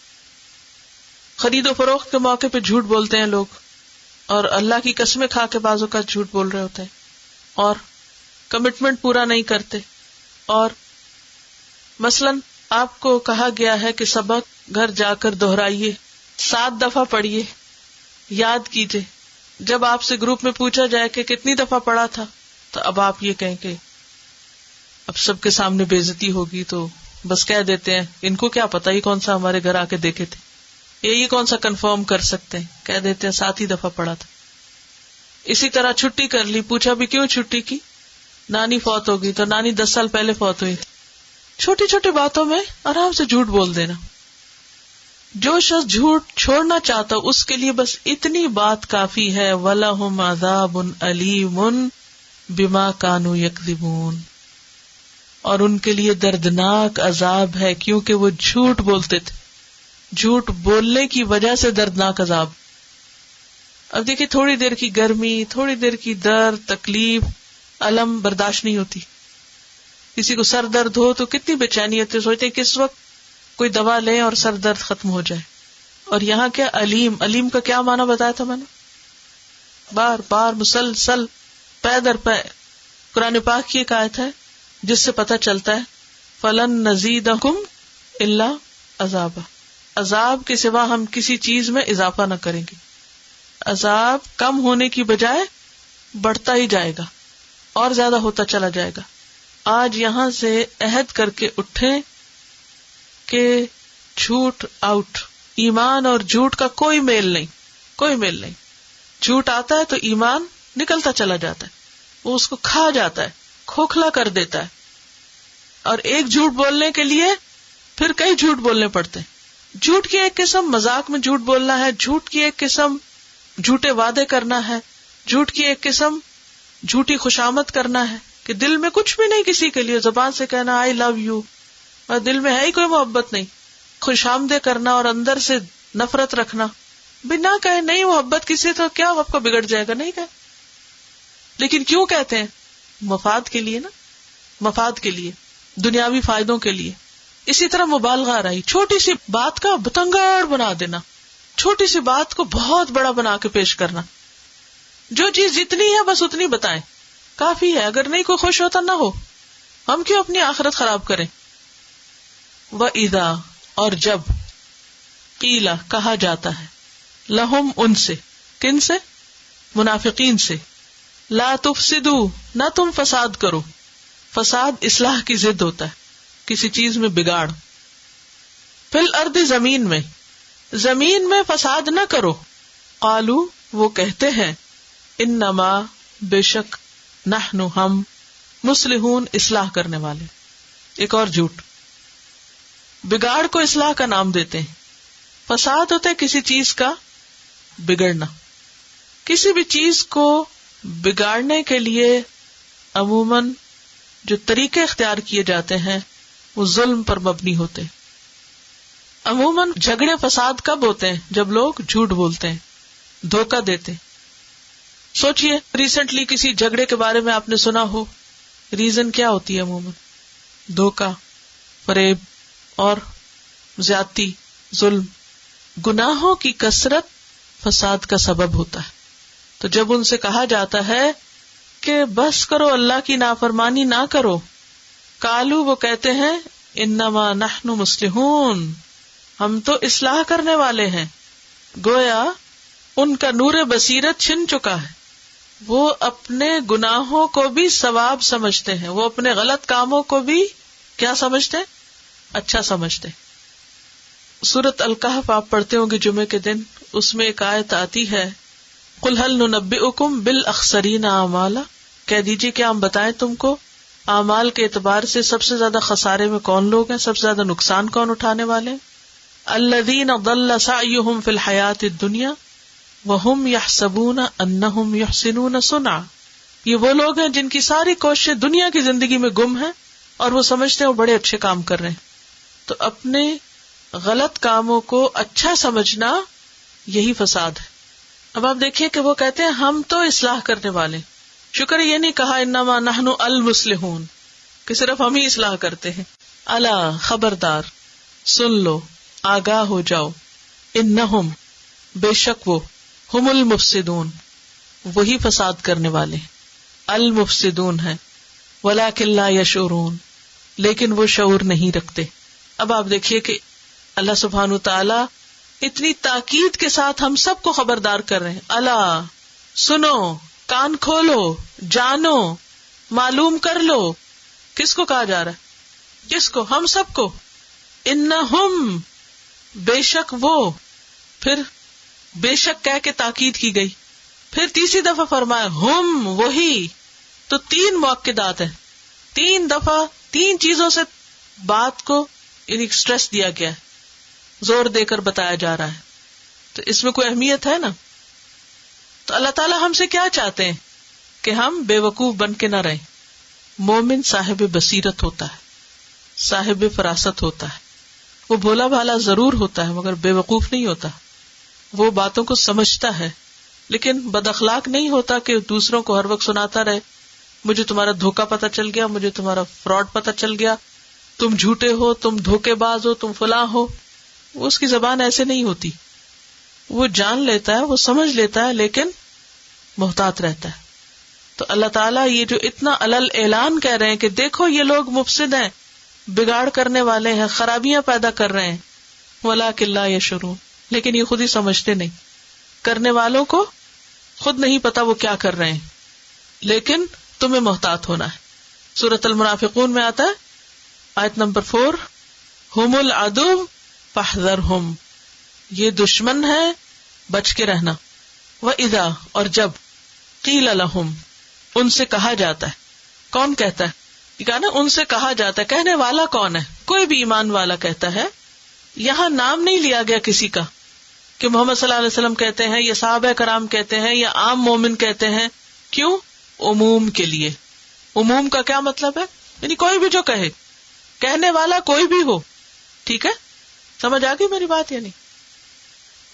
خرید و فروخت کے موقع پہ جھوٹ بولتے ہیں لوگ، اور اللہ کی قسمیں کھا کے بعضوں کا جھوٹ بول رہے ہوتے ہیں، اور کمٹمنٹ پورا نہیں کرتے. اور مثلاً آپ کو کہا گیا ہے کہ سبق گھر جا کر دہرائیے، 7 دفعہ پڑھیے، یاد کیجئے. جب آپ سے گروپ میں پوچھا جائے کہ کتنی دفعہ پڑھا تھا تو اب آپ یہ کہیں کہ اب سب کے سامنے بے عزتی ہوگی تو بس کہہ دیتے ہیں ان کو کیا پتا، یہ کون سا ہمارے گھر آ کے دیکھے تھے. یہ کون سا کنفرم کر سکتے ہیں؟ کہہ دیتے ہیں 7 ہی دفعہ پڑھا تھا. اسی طرح چھٹی کر لی، پوچھا بھی کیوں چھٹی کی؟ نانی فوت ہو گئی. تو نانی 10 سال پہلے فوت ہوئی تھی. چھوٹی چھوٹی باتوں میں آرام سے جھوٹ بول دینا. جو شخص جھوٹ چھوڑنا چاہتا اس کے لیے بس اتنی بات کافی ہے، وَلَهُمْ عَذَابٌ أَلِيمٌ بِمَا كَانُوا يَكْذِبُونَ، اور ان کے لیے دردناک عذاب ہے کیونکہ وہ جھوٹ بولتے تھے. جھوٹ بولنے کی وجہ سے دردناک عذاب. اب دیکھیں تھوڑی دیر کی گرمی، تھوڑی دیر کی درد، تکلیف، الم برداشت نہیں ہوتی. کسی کو سر درد ہو تو کتنی بے چینی ہوتی ہے، سوچتے ہیں کس وقت کوئی دوا لیں اور سر درد ختم ہو جائے. اور یہاں کیا علیم، علیم کا کیا معنی بتایا تھا میں نے؟ بار بار مسلسل پے در پے. قرآن پاک کی ایک آیت ہے جس سے پتہ چلتا ہے فَلَن نَزِيدَكُمْ إِلَّا عَذَابًا، عذاب کے سوا ہم کسی چیز میں اضافہ نہ کریں گے. عذاب کم ہونے کی بجائے بڑھتا ہی جائے گا اور زیادہ ہوتا چلا جائے گا. آج یہاں سے عہد کر کے اٹھیں کہ جھوٹ آؤٹ. ایمان اور جھوٹ کا کوئی میل نہیں، کوئی میل نہیں. جھوٹ آتا ہے تو ایمان نکلتا چلا جاتا ہے، وہ اس کو کھا جاتا ہے، کھوکھلا کر دیتا ہے. اور ایک جھوٹ بولنے کے لیے پھر کئی جھوٹ بولنے پڑتے ہیں. جھوٹ کی ایک قسم مذاق میں جھوٹ بولنا ہے، جھوٹ کی ایک قسم جھوٹے وعدے کرنا ہے، جھوٹ کی ایک قسم جھوٹی خوشامد کرنا ہے کہ دل میں کچھ بھی نہیں کسی کے لیے، زبان سے کہنا آئی لو یو اور دل میں ہے ہی کوئی محبت نہیں. خوشامدیں کرنا اور اندر سے نفرت رکھنا. بنا کہے نہیں محبت کسی تو کیا آپ کا بگڑ جائے گا، نہیں کہے. لیکن کیوں کہتے ہیں؟ مفاد کے لیے نا، مفاد کے لیے، دنیاوی فائدوں کے لیے. اسی طرح مبالغہ رہی، چھوٹی سی بات کا بتنگڑ بنا دینا، چھوٹی سی بات کو بہت بڑا بنا کے پیش کرنا. جو چیز جتنی ہے بس اتنی بتائیں، کافی ہے. اگر نہیں کوئی خوش ہوتا نہ ہو، ہم کیوں اپنی آخرت خراب کریں. وَإِذَا، اور جب، قیل کہا جاتا ہے، لہم ان سے، کن سے؟ منافقین سے. لا تفسدوا، نہ تم فساد کرو. فساد اصلاح کی ضد ہوتا ہے، کسی چیز میں بگاڑ. فی الارض، زمین میں، زمین میں فساد نہ کرو. قالو، وہ کہتے ہیں، انما، بے شک، نحن، ہم، مصلحون، اصلاح کرنے والے. ایک اور جھوٹ، بگاڑ کو اصلاح کا نام دیتے ہیں. فساد ہوتا ہے کسی چیز کا بگڑنا. کسی بھی چیز کو بگاڑنے کے لیے عموماً جو طریقے اختیار کیے جاتے ہیں وہ ظلم پر مبنی ہوتے ہیں. عموماً جھگڑے فساد کب ہوتے ہیں؟ جب لوگ جھوٹ بولتے ہیں، دھوکہ دیتے ہیں. سوچئے ریسنٹلی کسی جھگڑے کے بارے میں آپ نے سنا ہو، ریزن کیا ہوتی ہے؟ عموماً دھوکہ، فریب اور زیادتی، ظلم. گناہوں کی کثرت فساد کا سبب ہوتا ہے. تو جب ان سے کہا جاتا ہے کہ بس کرو، اللہ کی نافرمانی نہ کرو، قالو، وہ کہتے ہیں، انما نحن مصلحون، ہم تو اصلاح کرنے والے ہیں. گویا ان کا نور بصیرت چھن چکا ہے. وہ اپنے گناہوں کو بھی ثواب سمجھتے ہیں، وہ اپنے غلط کاموں کو بھی کیا سمجھتے ہیں؟ اچھا سمجھتے ہیں. سورۃ الکہف آپ پڑھتے ہوں گے جمعے کے دن، اس میں ایک آیت آتی ہے، قل هل ننبئکم بالاخسرین اعمالا، کہہ دیجیے کیا ہم بتائیں تم کو اعمال کے اعتبار سے سب سے زیادہ خسارے میں کون لوگ ہیں، سب سے زیادہ نقصان کون اٹھانے والے ہیں؟ الذین ضل سعیہم فی الحیاۃ الدنیا وہم یحسبون انہم یحسنون صنعا. یہ وہ لوگ ہیں جن کی ساری کوششیں دنیا کی زندگی میں گم ہیں اور وہ سمجھتے ہیں وہ بڑے اچھے کام کر رہے ہیں. تو اپنے غلط کاموں کو اچھا سمجھنا یہی فساد ہے. اب آپ دیکھیے کہ وہ کہتے ہیں ہم تو اصلاح کرنے والے. شکر یہ نہیں کہا انما نحن المصلحون کہ صرف ہم ہی اصلاح کرتے ہیں. الا، خبردار، سن لو، آگاہ ہو جاؤ، انہم، بے شک وہ، ہم المفسدون، وہی فساد کرنے والے، المفسدون ہیں، ولکن لا یشعرون، لیکن وہ شعور نہیں رکھتے. اب آپ دیکھیے کہ اللہ سبحانہ تعالی اتنی تاکید کے ساتھ ہم سب کو خبردار کر رہے ہیں. الا، سنو، کان کھولو، جانو، معلوم کر لو. کس کو کہا جا رہا ہے؟ کس کو؟ ہم سب کو. انہم، بے شک وہ، پھر بے شک کہہ کے تاکید کی گئی، پھر تیسری دفعہ فرمایا ہم وہی. تو 3 مؤکدات ہیں، 3 دفعہ 3 چیزوں سے بات کو یعنی اسٹریس دیا گیا ہے، زور دے کر بتایا جا رہا ہے. تو اس میں کوئی اہمیت ہے نا. تو اللہ تعالیٰ ہم سے کیا چاہتے ہیں کہ ہم بے وقوف بن کے نہ رہیں. مومن صاحب بصیرت ہوتا ہے، صاحب فراست ہوتا ہے، وہ بھولا بھالا ضرور ہوتا ہے مگر بے وقوف نہیں ہوتا. وہ باتوں کو سمجھتا ہے لیکن بد اخلاق نہیں ہوتا کہ دوسروں کو ہر وقت سناتا رہے مجھے تمہارا دھوکہ پتہ چل گیا، مجھے تمہارا فراڈ پتہ چل گیا، تم جھوٹے ہو، تم دھوکے باز ہو، تم فلاں ہو. اس کی زبان ایسے نہیں ہوتی. وہ جان لیتا ہے، وہ سمجھ لیتا ہے لیکن محتاط رہتا ہے. تو اللہ تعالیٰ یہ جو اتنا علل اعلان کہہ رہے ہیں کہ دیکھو یہ لوگ مفسد ہیں، بگاڑ کرنے والے ہیں، خرابیاں پیدا کر رہے ہیں، وَلَٰكِن لَا يَشْعُرُونَ، لیکن یہ خود ہی سمجھتے نہیں. کرنے والوں کو خود نہیں پتا وہ کیا کر رہے ہیں، لیکن تمہیں محتاط ہونا ہے. سورۃ المنافقون میں آتا ہے آیت نمبر 4، ہم العدو فاحذرہم، یہ دشمن ہے بچ کے رہنا. وَإِذَا، اور جب، قیل لہم، ان سے کہا جاتا ہے. کون کہتا ہے؟ یہ کہا نا ان سے کہا جاتا ہے. کہنے والا کون ہے؟ کوئی بھی ایمان والا کہتا ہے. یہاں نام نہیں لیا گیا کسی کا کہ محمد صلی اللہ علیہ وسلم کہتے ہیں یا صحابہ کرام کہتے ہیں یا عام مومن کہتے ہیں. کیوں؟ عموم کے لیے. عموم کا کیا مطلب ہے؟ یعنی کوئی بھی جو کہے، کہنے والا کوئی بھی ہو. ٹھیک ہے، سمجھ آ گئی میری بات یا نہیں؟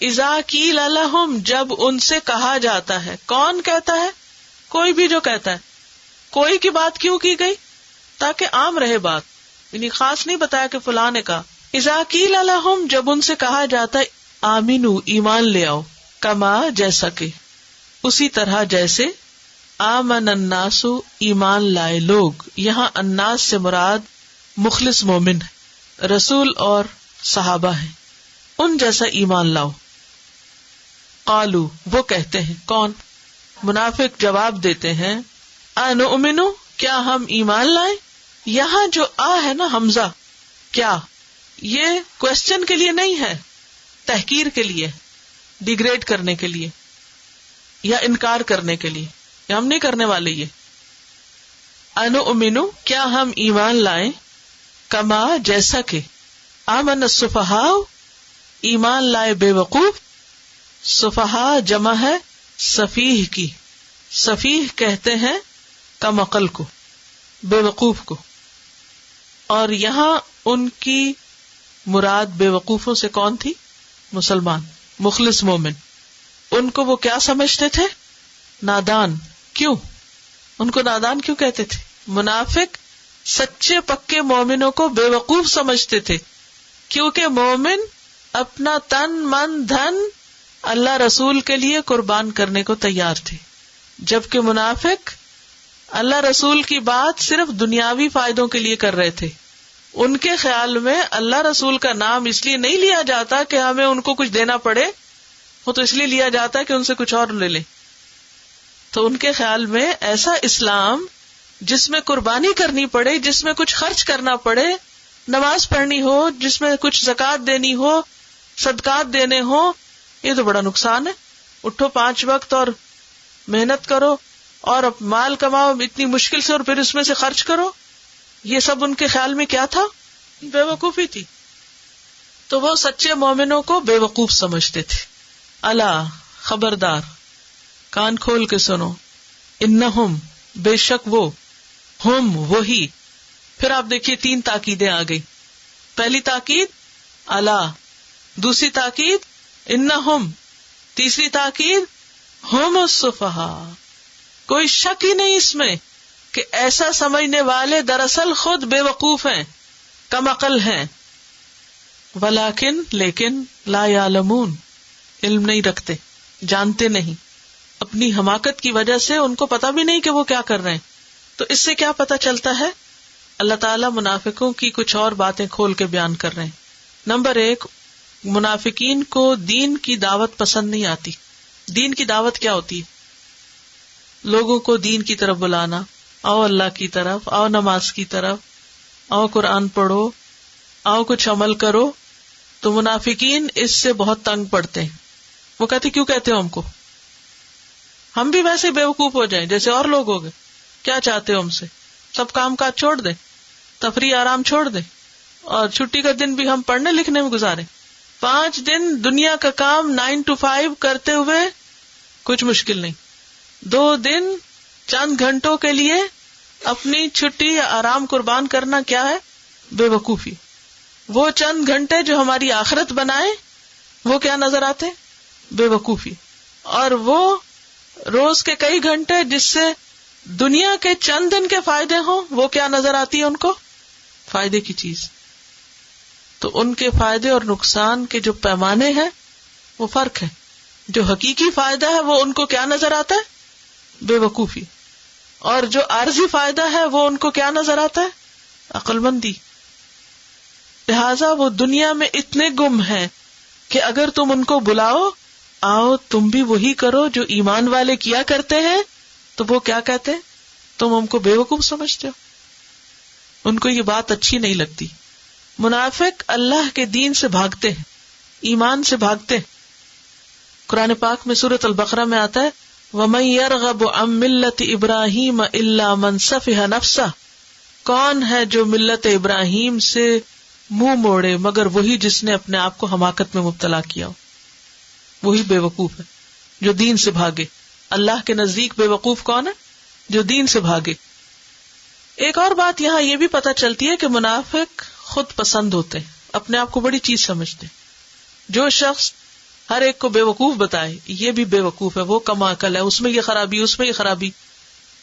اذا قیل لہم، جب ان سے کہا جاتا ہے. کون کہتا ہے؟ کوئی بھی جو کہتا ہے. کوئی کی بات کیوں کی گئی؟ تاکہ عام رہے بات، یعنی خاص نہیں بتایا کہ فلاں نے کہا. اذا قیل لہم، جب ان سے کہا جاتا ہے آمنو، ایمان لے آؤ، کما، جیسا کہ، اسی طرح جیسے، آمن الناس، ایمان لائے لوگ. یہاں الناس سے مراد مخلص مومن ہے، رسول اور صحابہ ہیں، ان جیسا ایمان لاؤ. قالو، وہ کہتے ہیں. کون؟ منافق جواب دیتے ہیں انؤمن، کیا ہم ایمان لائیں. یہاں جو ہے نا حمزہ، کیا یہ کوشچن کے لیے نہیں ہے، تحقیر کے لیے، ڈیگریڈ کرنے کے لیے یا انکار کرنے کے لیے. ہم نہیں کرنے والے. یہ انؤمن، کیا ہم ایمان لائیں، کما، جیسا کہ، آمن السفہاء، ایمان لائے بے وقوف. سفہاء جمع ہے سفیہ کی. سفیہ کہتے ہیں کم عقل کو، بے وقوف کو. اور یہاں ان کی مراد بے وقوفوں سے کون تھی؟ مسلمان، مخلص مومن. ان کو وہ کیا سمجھتے تھے؟ نادان. کیوں ان کو نادان کیوں کہتے تھے؟ منافق سچے پکے مومنوں کو بے وقوف سمجھتے تھے، کیونکہ مومن اپنا تن من دھن اللہ رسول کے لیے قربان کرنے کو تیار تھے، جبکہ منافق اللہ رسول کی بات صرف دنیاوی فائدوں کے لیے کر رہے تھے. ان کے خیال میں اللہ رسول کا نام اس لیے نہیں لیا جاتا کہ ہمیں ان کو کچھ دینا پڑے، وہ تو اس لیے لیا جاتا ہے کہ ان سے کچھ اور لے لیں. تو ان کے خیال میں ایسا اسلام جس میں قربانی کرنی پڑے، جس میں کچھ خرچ کرنا پڑے، نماز پڑھنی ہو، جس میں کچھ زکوٰۃ دینی ہو، صدقات دینے ہو، یہ تو بڑا نقصان ہے. اٹھو 5 وقت اور محنت کرو اور مال کماؤ اتنی مشکل سے اور پھر اس میں سے خرچ کرو. یہ سب ان کے خیال میں کیا تھا؟ بے وقوفی تھی. تو وہ سچے مومنوں کو بے وقوف سمجھتے تھے. الا، خبردار، کان کھول کے سنو، انہم، بے شک وہ، ہم، وہی. پھر آپ دیکھیے 3 تاکیدیں آ گئی. پہلی تاکید الا، دوسری تاکید انہم، تیسری تاکید ہم السفہاء. کوئی شک ہی نہیں اس میں کہ ایسا سمجھنے والے دراصل خود بے وقوف ہیں، کم عقل ہیں. ولیکن، لیکن، لا یعلمون، علم نہیں رکھتے، جانتے نہیں. اپنی حماقت کی وجہ سے ان کو پتا بھی نہیں کہ وہ کیا کر رہے ہیں. تو اس سے کیا پتا چلتا ہے؟ اللہ تعالیٰ منافقوں کی کچھ اور باتیں کھول کے بیان کر رہے ہیں. نمبر 1، منافقین کو دین کی دعوت پسند نہیں آتی. دین کی دعوت کیا ہوتی ہے؟ لوگوں کو دین کی طرف بلانا، آؤ اللہ کی طرف، آؤ نماز کی طرف، آؤ قرآن پڑھو، آؤ کچھ عمل کرو. تو منافقین اس سے بہت تنگ پڑتے ہیں. وہ کہتے کیوں کہتے ہو ہم کو؟ ہم بھی ویسے بیوقوف ہو جائیں جیسے اور لوگ ہو گئے. کیا چاہتے ہو ہم سے؟ سب کام کاج چھوڑ دیں, تفریح آرام چھوڑ دیں, اور چھٹی کا دن بھی ہم پڑھنے لکھنے میں گزاریں. 5 دن دنیا کا کام 9 to 5 کرتے ہوئے کچھ مشکل نہیں. 2 دن چند گھنٹوں کے لیے اپنی چھٹی یا آرام قربان کرنا کیا ہے؟ بے وقوفی. وہ چند گھنٹے جو ہماری آخرت بنائے وہ کیا نظر آتے؟ بے وقوفی. اور وہ روز کے کئی گھنٹے جس سے دنیا کے چند دن کے فائدے ہوں وہ کیا نظر آتی ہے ان کو؟ فائدے کی چیز. تو ان کے فائدے اور نقصان کے جو پیمانے ہیں وہ فرق ہے. جو حقیقی فائدہ ہے وہ ان کو کیا نظر آتا ہے؟ بے وقوفی. اور جو عارضی فائدہ ہے وہ ان کو کیا نظر آتا ہے؟ عقل مندی. لہذا وہ دنیا میں اتنے گم ہیں کہ اگر تم ان کو بلاؤ آؤ تم بھی وہی کرو جو ایمان والے کیا کرتے ہیں, تو وہ کیا کہتے ہیں؟ تم ہم کو بے وقوف سمجھتے ہو. ان کو یہ بات اچھی نہیں لگتی. منافق اللہ کے دین سے بھاگتے ہیں, ایمان سے بھاگتے ہیں. قرآن پاک میں سورۃ البقرہ میں آتا ہے وَمَن يَرْغَبُ عَن مِّلَّةِ إِبْرَاهِيمَ إِلَّا مَن سَفِهَ نَفْسَهُ. کون ہے جو ملت ابراہیم سے منہ موڑے مگر وہی جس نے اپنے آپ کو حماقت میں مبتلا کیا ہو. وہی بے وقوف ہے جو دین سے بھاگے. اللہ کے نزدیک بے وقوف کون ہے؟ جو دین سے بھاگے. ایک اور بات یہاں یہ بھی پتہ چلتی ہے کہ منافق خود پسند ہوتے ہیں, اپنے آپ کو بڑی چیز سمجھتے ہیں. جو شخص ہر ایک کو بے وقوف بتائے یہ بھی بے وقوف ہے, وہ کم عقل ہے, اس میں یہ خرابی اس میں یہ خرابی.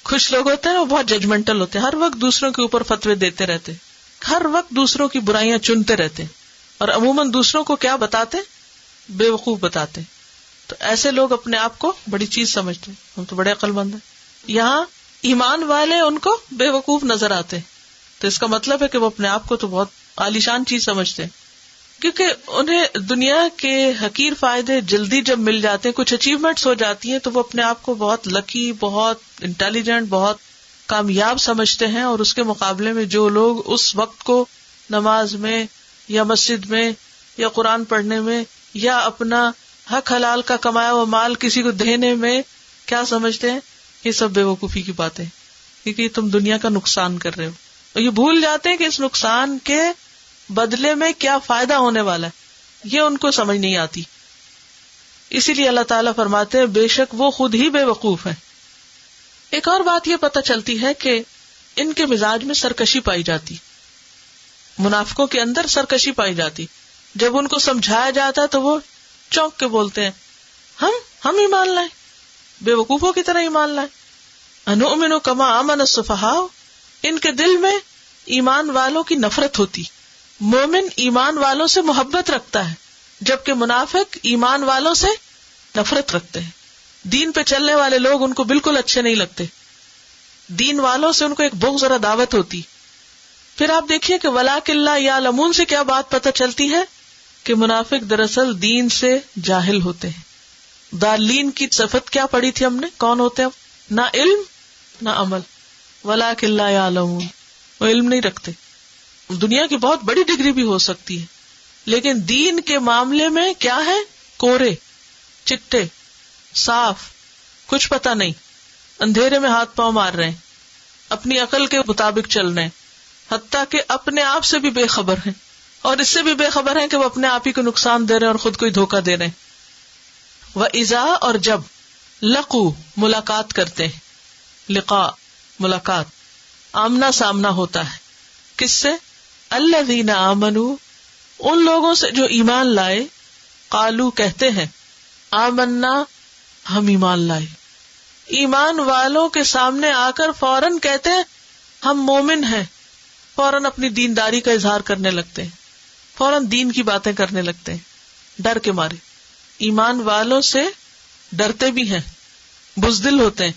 خوش لوگ ہوتے ہیں وہ بہت ججمنٹل ہوتے ہیں, ہر وقت دوسروں کے اوپر فتوے دیتے رہتے ہیں, ہر وقت دوسروں کی برائیاں چنتے رہتے ہیں, اور عموماً دوسروں کو کیا بتاتے؟ بے وقوف بتاتے. تو ایسے لوگ اپنے آپ کو بڑی چیز سمجھتے ہیں, ہم تو بڑے عقل مند ہیں. یہاں ایمان والے ان کو بے وقوف نظر آتے ہیں, تو اس کا مطلب ہے کہ وہ اپنے آپ کو تو بہت عالیشان چیز سمجھتے ہیں, کیونکہ انہیں دنیا کے حقیر فائدے جلدی جب مل جاتے ہیں, کچھ اچیومنٹس ہو جاتی ہیں, تو وہ اپنے آپ کو بہت لکی, بہت انٹیلیجنٹ, بہت کامیاب سمجھتے ہیں. اور اس کے مقابلے میں جو لوگ اس وقت کو نماز میں یا مسجد میں یا قرآن پڑھنے میں یا اپنا حق حلال کا کمایا ہوا مال کسی کو دینے میں کیا سمجھتے ہیں, یہ سب بے وقوفی کی باتیں, کیونکہ تم دنیا کا نقصان کر رہے ہو. اور یہ بھول جاتے ہیں کہ اس نقصان کے بدلے میں کیا فائدہ ہونے والا ہے, یہ ان کو سمجھ نہیں آتی. اسی لیے اللہ تعالیٰ فرماتے ہیں بے شک وہ خود ہی بے وقوف ہیں. ایک اور بات یہ پتہ چلتی ہے کہ ان کے مزاج میں سرکشی پائی جاتی, منافقوں کے اندر سرکشی پائی جاتی. جب ان کو سمجھایا جاتا ہے تو وہ چونک کے بولتے ہیں ہم ایمان لائیں, بے وقوفوں کی طرح ایمان لائیں. انؤمن کما آمن السفہاء. ان کے دل میں ایمان والوں کی نفرت ہوتی. مومن ایمان والوں سے محبت رکھتا ہے, جبکہ منافق ایمان والوں سے نفرت رکھتے ہیں. دین پہ چلنے والے لوگ ان کو بالکل اچھے نہیں لگتے, دین والوں سے ان کو ایک بغض اور عداوت ہوتی. پھر آپ دیکھیے کہ وَلَٰكِن لَا يَعْلَمُونَ سے کیا بات پتہ چلتی ہے کہ منافق دراصل دین سے جاہل ہوتے ہیں. ضالین کی صفت کیا پڑھی تھی ہم نے, کون ہوتے ہیں؟ نہ علم نہ عمل. وَلَٰكِن لَا يَعْلَمُونَ, وہ علم نہیں رکھتے. دنیا کی بہت بڑی ڈگری بھی ہو سکتی ہے, لیکن دین کے معاملے میں کیا ہے؟ کورے, چٹے, صاف, کچھ پتہ نہیں, اندھیرے میں ہاتھ پاؤں مار رہے ہیں, اپنی عقل کے مطابق چل رہے ہیں, حتیٰ کہ اپنے آپ سے بھی بے خبر ہیں, اور اس سے بھی بے خبر ہیں کہ وہ اپنے آپ ہی کو نقصان دے رہے ہیں اور خود کو ہی دھوکہ دے رہے ہیں. وَإِذَا, اور جب, لقو, ملاقات کرتے ہیں, لقاء, ملاقات, آمنا سامنا ہوتا ہے, کس سے؟ الذین آمنوا, ان لوگوں سے جو ایمان لائے, قالو, کہتے ہیں, آمنا, ہم ایمان لائے. ایمان والوں کے سامنے آ کر فوراً کہتے ہیں ہم مومن ہیں, فوراً اپنی دینداری کا اظہار کرنے لگتے ہیں, فوراً دین کی باتیں کرنے لگتے ہیں, ڈر کے مارے. ایمان والوں سے ڈرتے بھی ہیں, بزدل ہوتے ہیں,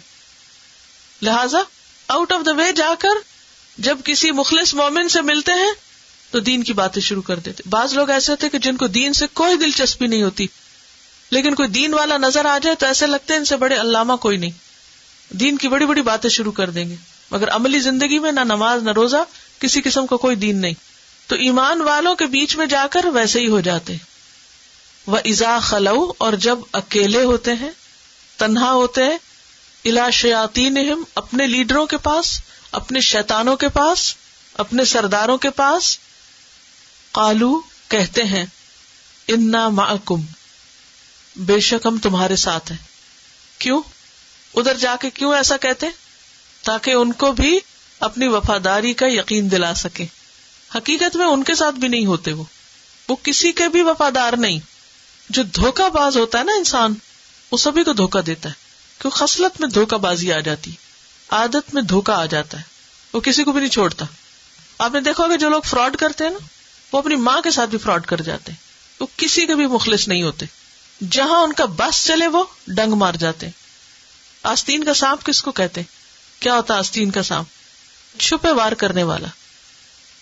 لہذا آؤٹ آف دا وے جا کر جب کسی مخلص مومن سے ملتے ہیں تو دین کی باتیں شروع کر دیتے. بعض لوگ ایسے ہوتے کہ جن کو دین سے کوئی دلچسپی نہیں ہوتی, لیکن کوئی دین والا نظر آ جائے تو ایسے لگتے ہیں ان سے بڑے علامہ کوئی نہیں, دین کی بڑی بڑی باتیں شروع کر دیں گے, مگر عملی زندگی میں نہ نماز نہ روزہ, کسی قسم کا کوئی دین نہیں. تو ایمان والوں کے بیچ میں جا کر ویسے ہی ہو جاتے. وَإِذَا خَلَوْا اور جب اکیلے ہوتے ہیں، تنہا ہوتے ہیں، اِلَى شَيَاطِینِهِمْ اپنے لیڈروں کے پاس، اپنے شیطانوں کے پاس، اپنے سرداروں کے پاس، قالوا کہتے ہیں اِنَّا مَعَكُمْ بے شک ہم تمہارے ساتھ ہیں. کیوں ادھر جا کے کیوں ایسا کہتے ہیں؟ تاکہ ان کو بھی اپنی وفاداری کا یقین دلا سکیں. حقیقت میں ان کے ساتھ بھی نہیں ہوتے، وہ کسی کے بھی وفادار نہیں. جو دھوکہ باز ہوتا ہے نا انسان، وہ سبھی کو دھوکہ دیتا ہے، کیوں خصلت میں دھوکہ بازی آ جاتی، عادت میں دھوکہ آ جاتا ہے، وہ کسی کو بھی نہیں چھوڑتا. آپ نے دیکھا ہوگا جو لوگ فراڈ کرتے ہیں نا، وہ اپنی ماں کے ساتھ بھی فراڈ کر جاتے ہیں، وہ کسی کے بھی مخلص نہیں ہوتے. جہاں ان کا بس چلے وہ ڈنگ مار جاتے ہیں. آستین کا سانپ کس کو کہتے ہیں؟ کیا ہوتا ہے آستین کا سانپ؟ چھپے وار کرنے والا.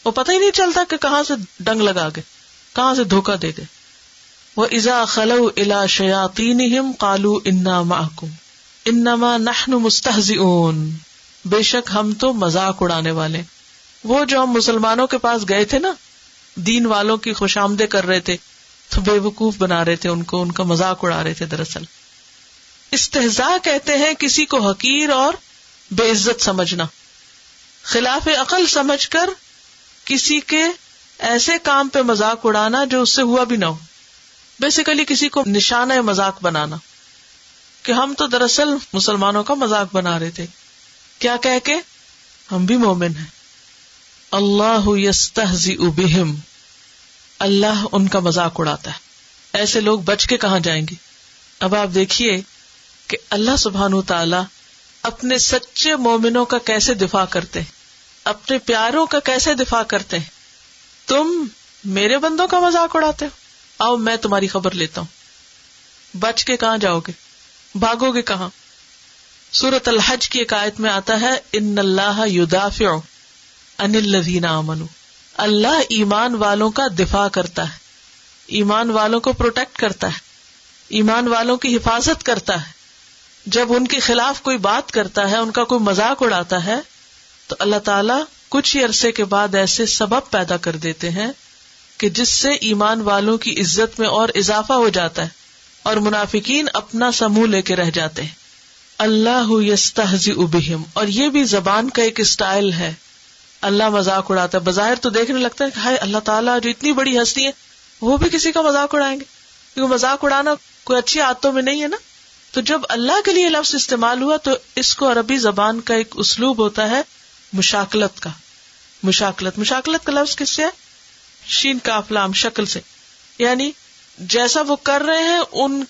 وہ پتہ ہی نہیں چلتا کہ کہاں سے ڈنگ لگا گئے، کہاں سے دھوکہ دے گئے. وَإِذَا خَلَوْا إِلَى شَيَاطِینِهِمْ قَالُوا إِنَّا مَعَكُمْ إِنَّمَا نَحْنُ مُسْتَهْزِئُونَ بے شک ہم تو مذاق اڑانے والے. وہ جو ہم مسلمانوں کے پاس گئے تھے نا، دین والوں کی خوشامدیں کر رہے تھے، تو بے وقوف بنا رہے تھے ان کو، ان کا مذاق اڑا رہے تھے. دراصل استہزاء کہتے ہیں کسی کو حقیر اور بے عزت سمجھنا، خلاف عقل سمجھ کر کسی کے ایسے کام پہ مذاق اڑانا جو اس سے ہوا بھی نہ ہو. بیسیکلی کسی کو نشانہ مذاق بنانا، کہ ہم تو دراصل مسلمانوں کا مذاق بنا رہے تھے. کیا کہہ کے؟ ہم بھی مومن ہیں. اللہ یستہزئ بہم اللہ ان کا مذاق اڑاتا ہے. ایسے لوگ بچ کے کہاں جائیں گے؟ اب آپ دیکھیے کہ اللہ سبحانہ وتعالی اپنے سچے مومنوں کا کیسے دفاع کرتے ہیں، اپنے پیاروں کا کیسے دفاع کرتے ہیں. تم میرے بندوں کا مذاق اڑاتے ہو، آؤ میں تمہاری خبر لیتا ہوں. بچ کے کہاں جاؤ گے؟ بھاگو گے کہاں؟ سورۃ الحج کی ایک آیت میں آتا ہے ان اللہ یدافع عن الذین آمنوا اللہ ایمان والوں کا دفاع کرتا ہے، ایمان والوں کو پروٹیکٹ کرتا ہے، ایمان والوں کی حفاظت کرتا ہے. جب ان کے خلاف کوئی بات کرتا ہے، ان کا کوئی مذاق اڑاتا ہے، تو اللہ تعالیٰ کچھ ہی عرصے کے بعد ایسے سبب پیدا کر دیتے ہیں کہ جس سے ایمان والوں کی عزت میں اور اضافہ ہو جاتا ہے اور منافقین اپنا سا منہ لے کے رہ جاتے ہیں. اللہ یستہزئ بہم اور یہ بھی زبان کا ایک اسٹائل ہے. اللہ مذاق اڑاتا ہے، بظاہر تو دیکھنے لگتا ہے کہ ہائے اللہ تعالیٰ جو اتنی بڑی ہستی ہے وہ بھی کسی کا مذاق اڑائیں گے، کیونکہ مذاق اڑانا کوئی اچھی عادتوں میں نہیں ہے نا. تو جب اللہ کے لیے لفظ استعمال ہوا تو اس کو عربی زبان کا ایک اسلوب ہوتا ہے مشاکلت کا. مشاکلت کا لفظ کس سے ہے؟ شین کاف لام شکل سے، یعنی جیسا وہ کر رہے ہیں ان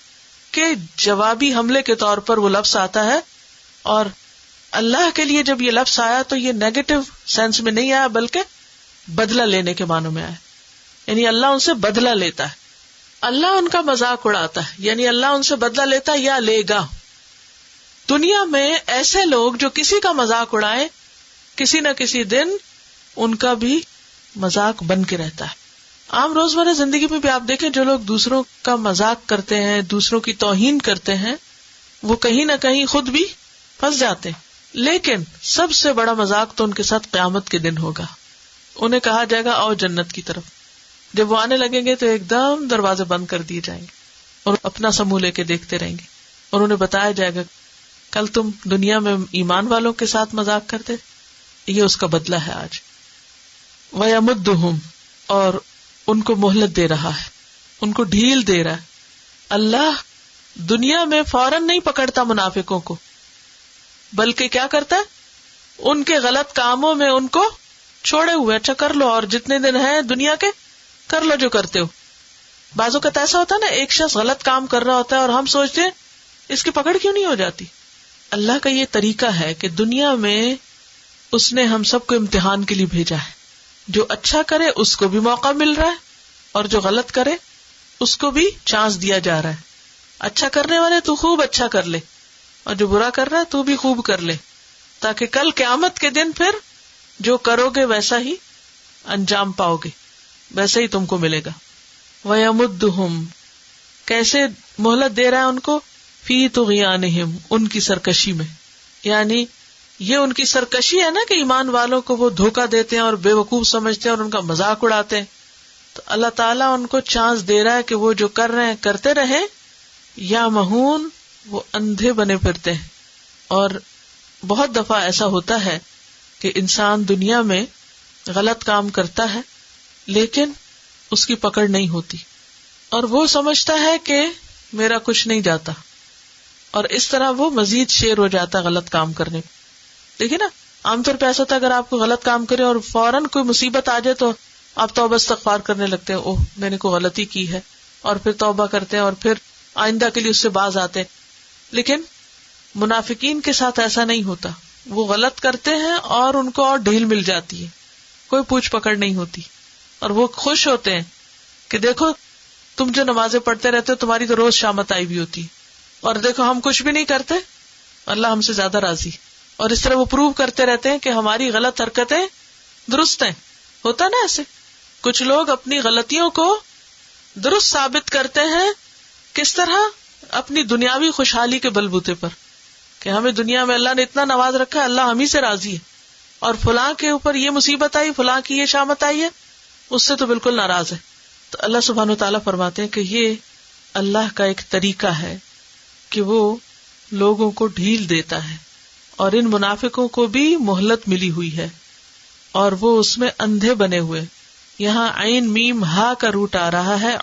کے جوابی حملے کے طور پر وہ لفظ آتا ہے. اور اللہ کے لیے جب یہ لفظ آیا تو یہ نیگیٹو سینس میں نہیں آیا بلکہ بدلہ لینے کے معنوں میں آیا، یعنی اللہ ان سے بدلہ لیتا ہے، اللہ ان کا مذاق اڑاتا ہے، یعنی اللہ ان سے بدلہ لیتا ہے یا لے گا. دنیا میں ایسے لوگ جو کسی کا مذاق اڑائیں، کسی نہ کسی دن ان کا بھی مذاق بن کے رہتا ہے. عام روزمرہ زندگی میں بھی آپ دیکھیں جو لوگ دوسروں کا مذاق کرتے ہیں، دوسروں کی توہین کرتے ہیں، وہ کہیں نہ کہیں خود بھی پھنس جاتے ہیں. لیکن سب سے بڑا مذاق تو ان کے ساتھ قیامت کے دن ہوگا. انہیں کہا جائے گا آؤ جنت کی طرف. جب وہ آنے لگیں گے تو ایک دم دروازے بند کر دیے جائیں گے اور اپنا سا منہ لے کے دیکھتے رہیں گے، اور انہیں بتایا جائے گا کل تم دنیا میں ایمان والوں کے ساتھ مذاق کرتے، یہ اس کا بدلہ ہے آج. وَيَمُدُّهُمْ اور ان کو مہلت دے رہا ہے، ان کو ڈھیل دے رہا ہے. اللہ دنیا میں فوراً نہیں پکڑتا منافقوں کو، بلکہ کیا کرتا ہے ان کے غلط کاموں میں ان کو چھوڑے ہوئے، اچھا کر لو اور جتنے دن ہیں دنیا کے کر لو جو کرتے ہو. بعضوں کا ایسا ہوتا ہے نا، ایک شخص غلط کام کر رہا ہوتا ہے اور ہم سوچتے ہیں اس کی پکڑ کیوں نہیں ہو جاتی. اللہ کا یہ طریقہ ہے کہ دنیا میں اس نے ہم سب کو امتحان کے لیے بھیجا ہے. جو اچھا کرے اس کو بھی موقع مل رہا ہے اور جو غلط کرے اس کو بھی چانس دیا جا رہا ہے. اچھا کرنے والے تو خوب اچھا کر لے اور جو برا کر رہا ہے تو بھی خوب کر لے، تاکہ کل قیامت کے دن پھر جو کرو گے ویسا ہی انجام پاؤ گے، ویسے ہی تم کو ملے گا. وَيَمُدُّهُمْ کیسے مہلت دے رہا ہے ان کو، فی طغیانہم ان کی سرکشی میں. یعنی یہ ان کی سرکشی ہے نا کہ ایمان والوں کو وہ دھوکہ دیتے ہیں اور بے وقوف سمجھتے ہیں اور ان کا مذاق اڑاتے ہیں. تو اللہ تعالیٰ ان کو چانس دے رہا ہے کہ وہ جو کر رہے ہیں کرتے رہیں، یا مہون وہ اندھے بنے پھرتے ہیں. اور بہت دفعہ ایسا ہوتا ہے کہ انسان دنیا میں غلط کام کرتا ہے لیکن اس کی پکڑ نہیں ہوتی، اور وہ سمجھتا ہے کہ میرا کچھ نہیں جاتا، اور اس طرح وہ مزید شیر ہو جاتا غلط کام کرنے میں. دیکھیں نا، عام طور پہ ایسا ہوتا ہے اگر آپ کو غلط کام کرے اور فوراً کوئی مصیبت آ جائے تو آپ توبہ استغفار کرنے لگتے ہیں، اوہ میں نے کوئی غلطی کی ہے، اور پھر توبہ کرتے ہیں اور پھر آئندہ کے لیے اس سے باز آتے ہیں. لیکن منافقین کے ساتھ ایسا نہیں ہوتا، وہ غلط کرتے ہیں اور ان کو اور ڈھیل مل جاتی ہے، کوئی پوچھ پکڑ نہیں ہوتی، اور وہ خوش ہوتے ہیں کہ دیکھو تم جو نمازیں پڑھتے رہتے ہو تمہاری تو روز شامت آئی بھی ہوتی، اور دیکھو ہم کچھ بھی نہیں کرتے، اللہ ہم سے زیادہ راضی. اور اس طرح وہ پروو کرتے رہتے ہیں کہ ہماری غلط حرکتیں درست ہیں. ہوتا نا ایسے کچھ لوگ اپنی غلطیوں کو درست ثابت کرتے ہیں. کس طرح؟ اپنی دنیاوی خوشحالی کے بلبوتے پر، کہ ہمیں دنیا میں اللہ نے اتنا نواز رکھا ہے، اللہ ہم ہی سے راضی ہے، اور فلاں کے اوپر یہ مصیبت آئی، فلاں کی یہ شامت آئی ہے، اس سے تو بالکل ناراض ہے. تو اللہ سبحانہ وتعالیٰ فرماتے ہیں کہ یہ اللہ کا ایک طریقہ ہے کہ وہ لوگوں کو ڈھیل دیتا ہے، اور ان منافقوں کو بھی مہلت ملی ہوئی ہے اور وہ اس میں اندھے بنے ہوئے. یہاں عین میم ہا کا روٹ آ رہا ہے.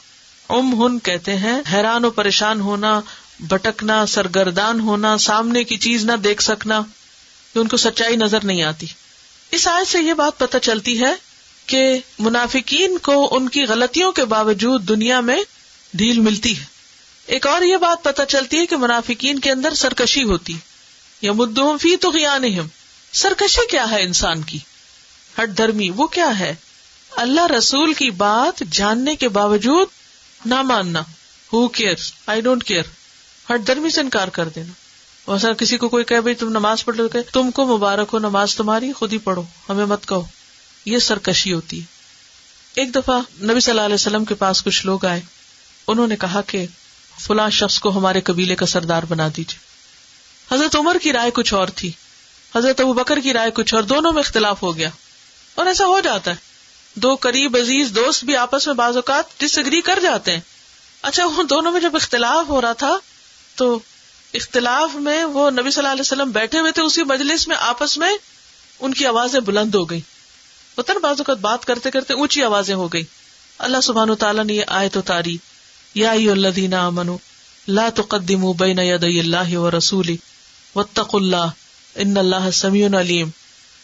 ہن کہتے ہیں حیران و پریشان ہونا، بھٹکنا، سرگردان ہونا، سامنے کی چیز نہ دیکھ سکنا، کہ ان کو سچائی نظر نہیں آتی. اس آیت سے یہ بات پتہ چلتی ہے کہ منافقین کو ان کی غلطیوں کے باوجود دنیا میں ڈھیل ملتی ہے. ایک اور یہ بات پتہ چلتی ہے کہ منافقین کے اندر سرکشی ہوتی. یمدہم فی طغیانہم، سرکشی کیا ہے انسان کی؟ ہٹ دھرمی وہ کیا ہے؟ اللہ رسول کی بات جاننے کے باوجود نہ ماننا. ہو کیئرس، آئی ڈونٹ کیئر. ہٹ دھرمی سے انکار کر دینا. ویسا کسی کو کوئی کہے بھائی تم نماز پڑھ لو، کہ تم کو مبارک ہو، نماز تمہاری، خود ہی پڑھو، ہمیں مت کہو. یہ سرکشی ہوتی ہے. ایک دفعہ نبی صلی اللہ علیہ وسلم کے پاس کچھ لوگ آئے، انہوں نے کہا کہ فلاں شخص کو ہمارے قبیلے کا سردار بنا دیجیے. حضرت عمر کی رائے کچھ اور تھی، حضرت ابوبکر کی رائے کچھ اور، دونوں میں اختلاف ہو گیا. اور ایسا ہو جاتا ہے، دو قریب عزیز دوست بھی آپس میں بعض اوقات ڈس ایگری کر جاتے ہیں. اچھا وہ دونوں میں جب اختلاف ہو رہا تھا تو اختلاف میں وہ نبی صلی اللہ علیہ وسلم بیٹھے ہوئے تھے اسی مجلس میں، آپس میں ان کی آوازیں بلند ہو گئی. پتہ نا بعض اوقات بات کرتے کرتے اونچی آوازیں ہو گئی. اللہ سبحانہ وتعالیٰ نے یہ آیت اتاری، یا ایھا الذین آمنوا لا تقدموا بین یدی اللہ ورسولہ واتقوا اللہ ان اللہ سمیع علیم.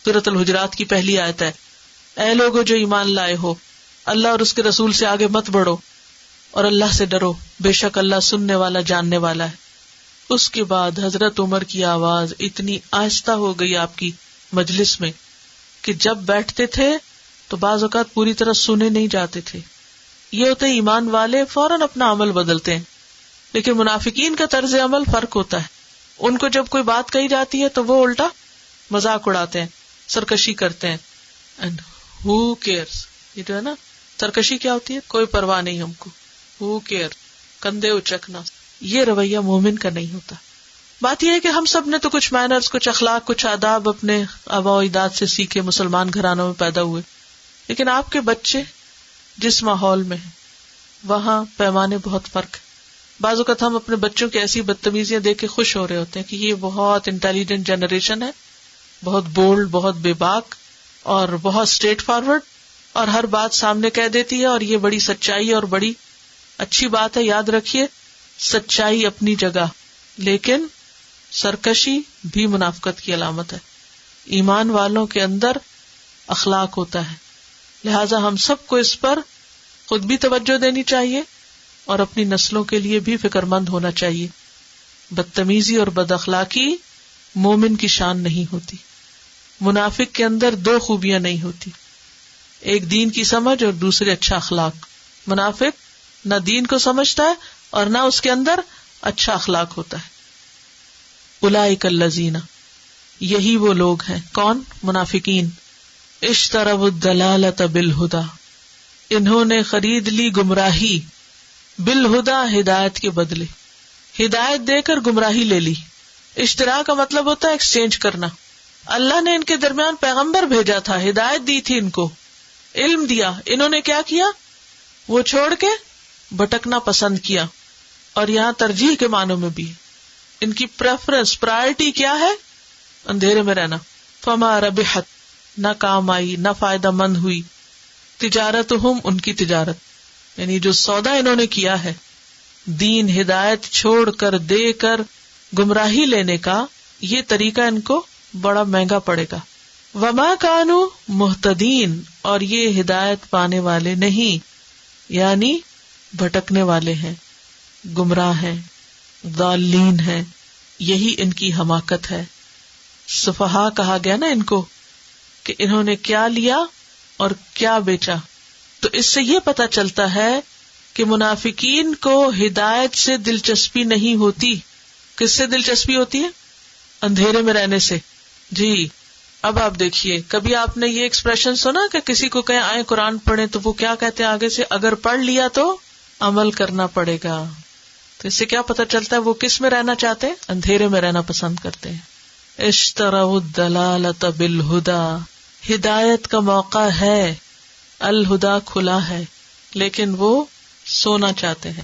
سورۃ الحجرات کی پہلی آیت ہے. اے لوگو جو ایمان لائے ہو، اللہ اور اس کے رسول سے آگے مت بڑھو اور اللہ سے ڈرو، بے شک اللہ سننے والا جاننے والا ہے. اس کے بعد حضرت عمر کی آواز اتنی آہستہ ہو گئی آپ کی مجلس میں کہ جب بیٹھتے تھے تو بعض اوقات پوری طرح سنے نہیں جاتے تھے. یہ ہوتے ایمان والے فوراً اپنا عمل بدلتے ہیں، لیکن منافقین کا طرز عمل فرق ہوتا ہے. ان کو جب کوئی بات کہی جاتی ہے تو وہ الٹا مذاق اڑاتے ہیں، سرکشی کرتے ہیں. اینڈ who cares، یہ جو ہے نا سرکشی کیا ہوتی ہے؟ کوئی پرواہ نہیں ہم کو. who cares، کندھے اچکنا، یہ رویہ مومن کا نہیں ہوتا. بات یہ ہے کہ ہم سب نے تو کچھ مینرز، کچھ اخلاق، کچھ آداب اپنے آباء و اجداد سے سیکھے، مسلمان گھرانوں میں پیدا ہوئے، لیکن آپ کے بچے جس ماحول میں ہیں وہاں پیمانے بہت فرق ہے. بعض اوقات ہم اپنے بچوں کی ایسی بدتمیزیاں دیکھ کے خوش ہو رہے ہوتے ہیں کہ یہ بہت انٹیلیجنٹ جنریشن ہے، بہت بولڈ، بہت بے باک اور بہت اسٹریٹ فارورڈ، اور ہر بات سامنے کہہ دیتی ہے، اور یہ بڑی سچائی اور بڑی اچھی بات ہے. یاد رکھیے سچائی اپنی جگہ، لیکن سرکشی بھی منافقت کی علامت ہے. ایمان والوں کے اندر اخلاق ہوتا ہے، لہذا ہم سب کو اس پر خود بھی توجہ دینی چاہیے اور اپنی نسلوں کے لیے بھی فکر مند ہونا چاہیے. بدتمیزی اور بد اخلاقی مومن کی شان نہیں ہوتی. منافق کے اندر دو خوبیاں نہیں ہوتی، ایک دین کی سمجھ اور دوسرے اچھا اخلاق. منافق نہ دین کو سمجھتا ہے اور نہ اس کے اندر اچھا اخلاق ہوتا ہے. اولئک الذین، یہی وہ لوگ ہیں. کون؟ منافقین. اشتروا الضلالۃ بالہدی، انہوں نے خرید لی گمراہی، بالہدی، ہدایت کے بدلے. ہدایت دے کر گمراہی لے لی. اشترا کا مطلب ہوتا ہے ایکسچینج کرنا. اللہ نے ان کے درمیان پیغمبر بھیجا تھا، ہدایت دی تھی، ان کو علم دیا، انہوں نے کیا کیا؟ وہ چھوڑ کے بھٹکنا پسند کیا. اور یہاں ترجیح کے معنوں میں بھی ان کی پریفرنس پرائرٹی کیا ہے؟ اندھیرے میں رہنا. فما ربحت، نہ کام آئی، نہ فائدہ مند ہوئی. تجارتہم، ان کی تجارت، یعنی جو سودا انہوں نے کیا ہے دین ہدایت چھوڑ کر دے کر گمراہی لینے کا، یہ طریقہ ان کو بڑا مہنگا پڑے گا. وما کانوا مہتدین، اور یہ ہدایت پانے والے نہیں، یعنی بھٹکنے والے ہیں، گمراہ ہیں، ضالین ہیں. یہی ان کی حماقت ہے. سفہا کہا گیا نا ان کو کہ انہوں نے کیا لیا اور کیا بیچا. تو اس سے یہ پتا چلتا ہے کہ منافقین کو ہدایت سے دلچسپی نہیں ہوتی. کس سے دلچسپی ہوتی ہے؟ اندھیرے میں رہنے سے. جی اب آپ دیکھیے، کبھی آپ نے یہ ایکسپریشن سنا کہ کسی کو کہیں آئے قرآن پڑھیں تو وہ کیا کہتے ہیں آگے سے؟ اگر پڑھ لیا تو عمل کرنا پڑے گا. تو اس سے کیا پتا چلتا ہے وہ کس میں رہنا چاہتے ہیں؟ اندھیرے میں رہنا پسند کرتے ہیں. اشتروا الضلالۃ بالہدی، ہدایت کا موقع ہے، الہدا کھلا ہے، لیکن وہ سونا چاہتے ہیں،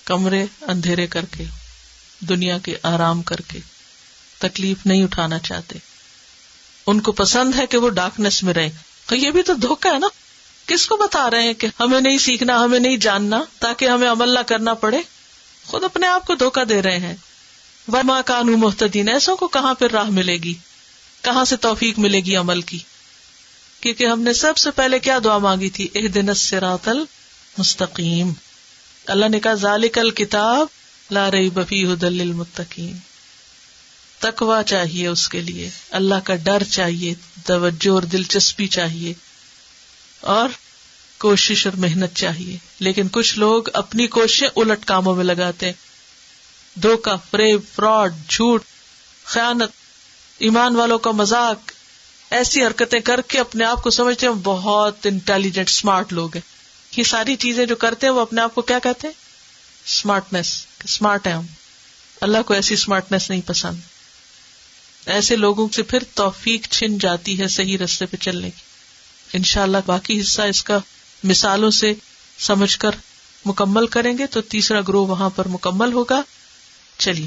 کمرے اندھیرے کر کے، دنیا کے آرام کر کے، تکلیف نہیں اٹھانا چاہتے. ان کو پسند ہے کہ وہ ڈارکنیس میں رہیں. یہ بھی تو دھوکہ ہے نا. کس کو بتا رہے ہیں کہ ہمیں نہیں سیکھنا، ہمیں نہیں جاننا تاکہ ہمیں عمل نہ کرنا پڑے؟ خود اپنے آپ کو دھوکہ دے رہے ہیں. وما کانوا مہتدین، ایسوں کو کہاں پھر راہ ملے گی، کہاں سے توفیق ملے گی عمل کی؟ کیونکہ ہم نے سب سے پہلے کیا دعا مانگی تھی؟ اہدنا الصراط المستقیم. اللہ نے کہا ذالک الکتاب لا ریب فیہ ھدی للمتقین. تقویٰ چاہیے اس کے لیے، اللہ کا ڈر چاہیے، توجہ اور دلچسپی چاہیے، اور کوشش اور محنت چاہیے. لیکن کچھ لوگ اپنی کوششیں الٹ کاموں میں لگاتے ہیں. دھوکہ، فریب، فراڈ، جھوٹ، خیانت، ایمان والوں کا مذاق، ایسی حرکتیں کر کے اپنے آپ کو سمجھتے ہیں بہت انٹیلیجنٹ اسمارٹ لوگ ہیں. یہ ساری چیزیں جو کرتے ہیں وہ اپنے آپ کو کیا کہتے ہیں؟ اسمارٹنیس. اسمارٹ ہیں ہم. اللہ کو ایسی اسمارٹنیس نہیں پسند. ایسے لوگوں سے پھر توفیق چھن جاتی ہے صحیح راستے پہ چلنے کی. انشاءاللہ باقی حصہ اس کا مثالوں سے سمجھ کر مکمل کریں گے تو تیسرا گروہ وہاں پر مکمل ہوگا. چلیے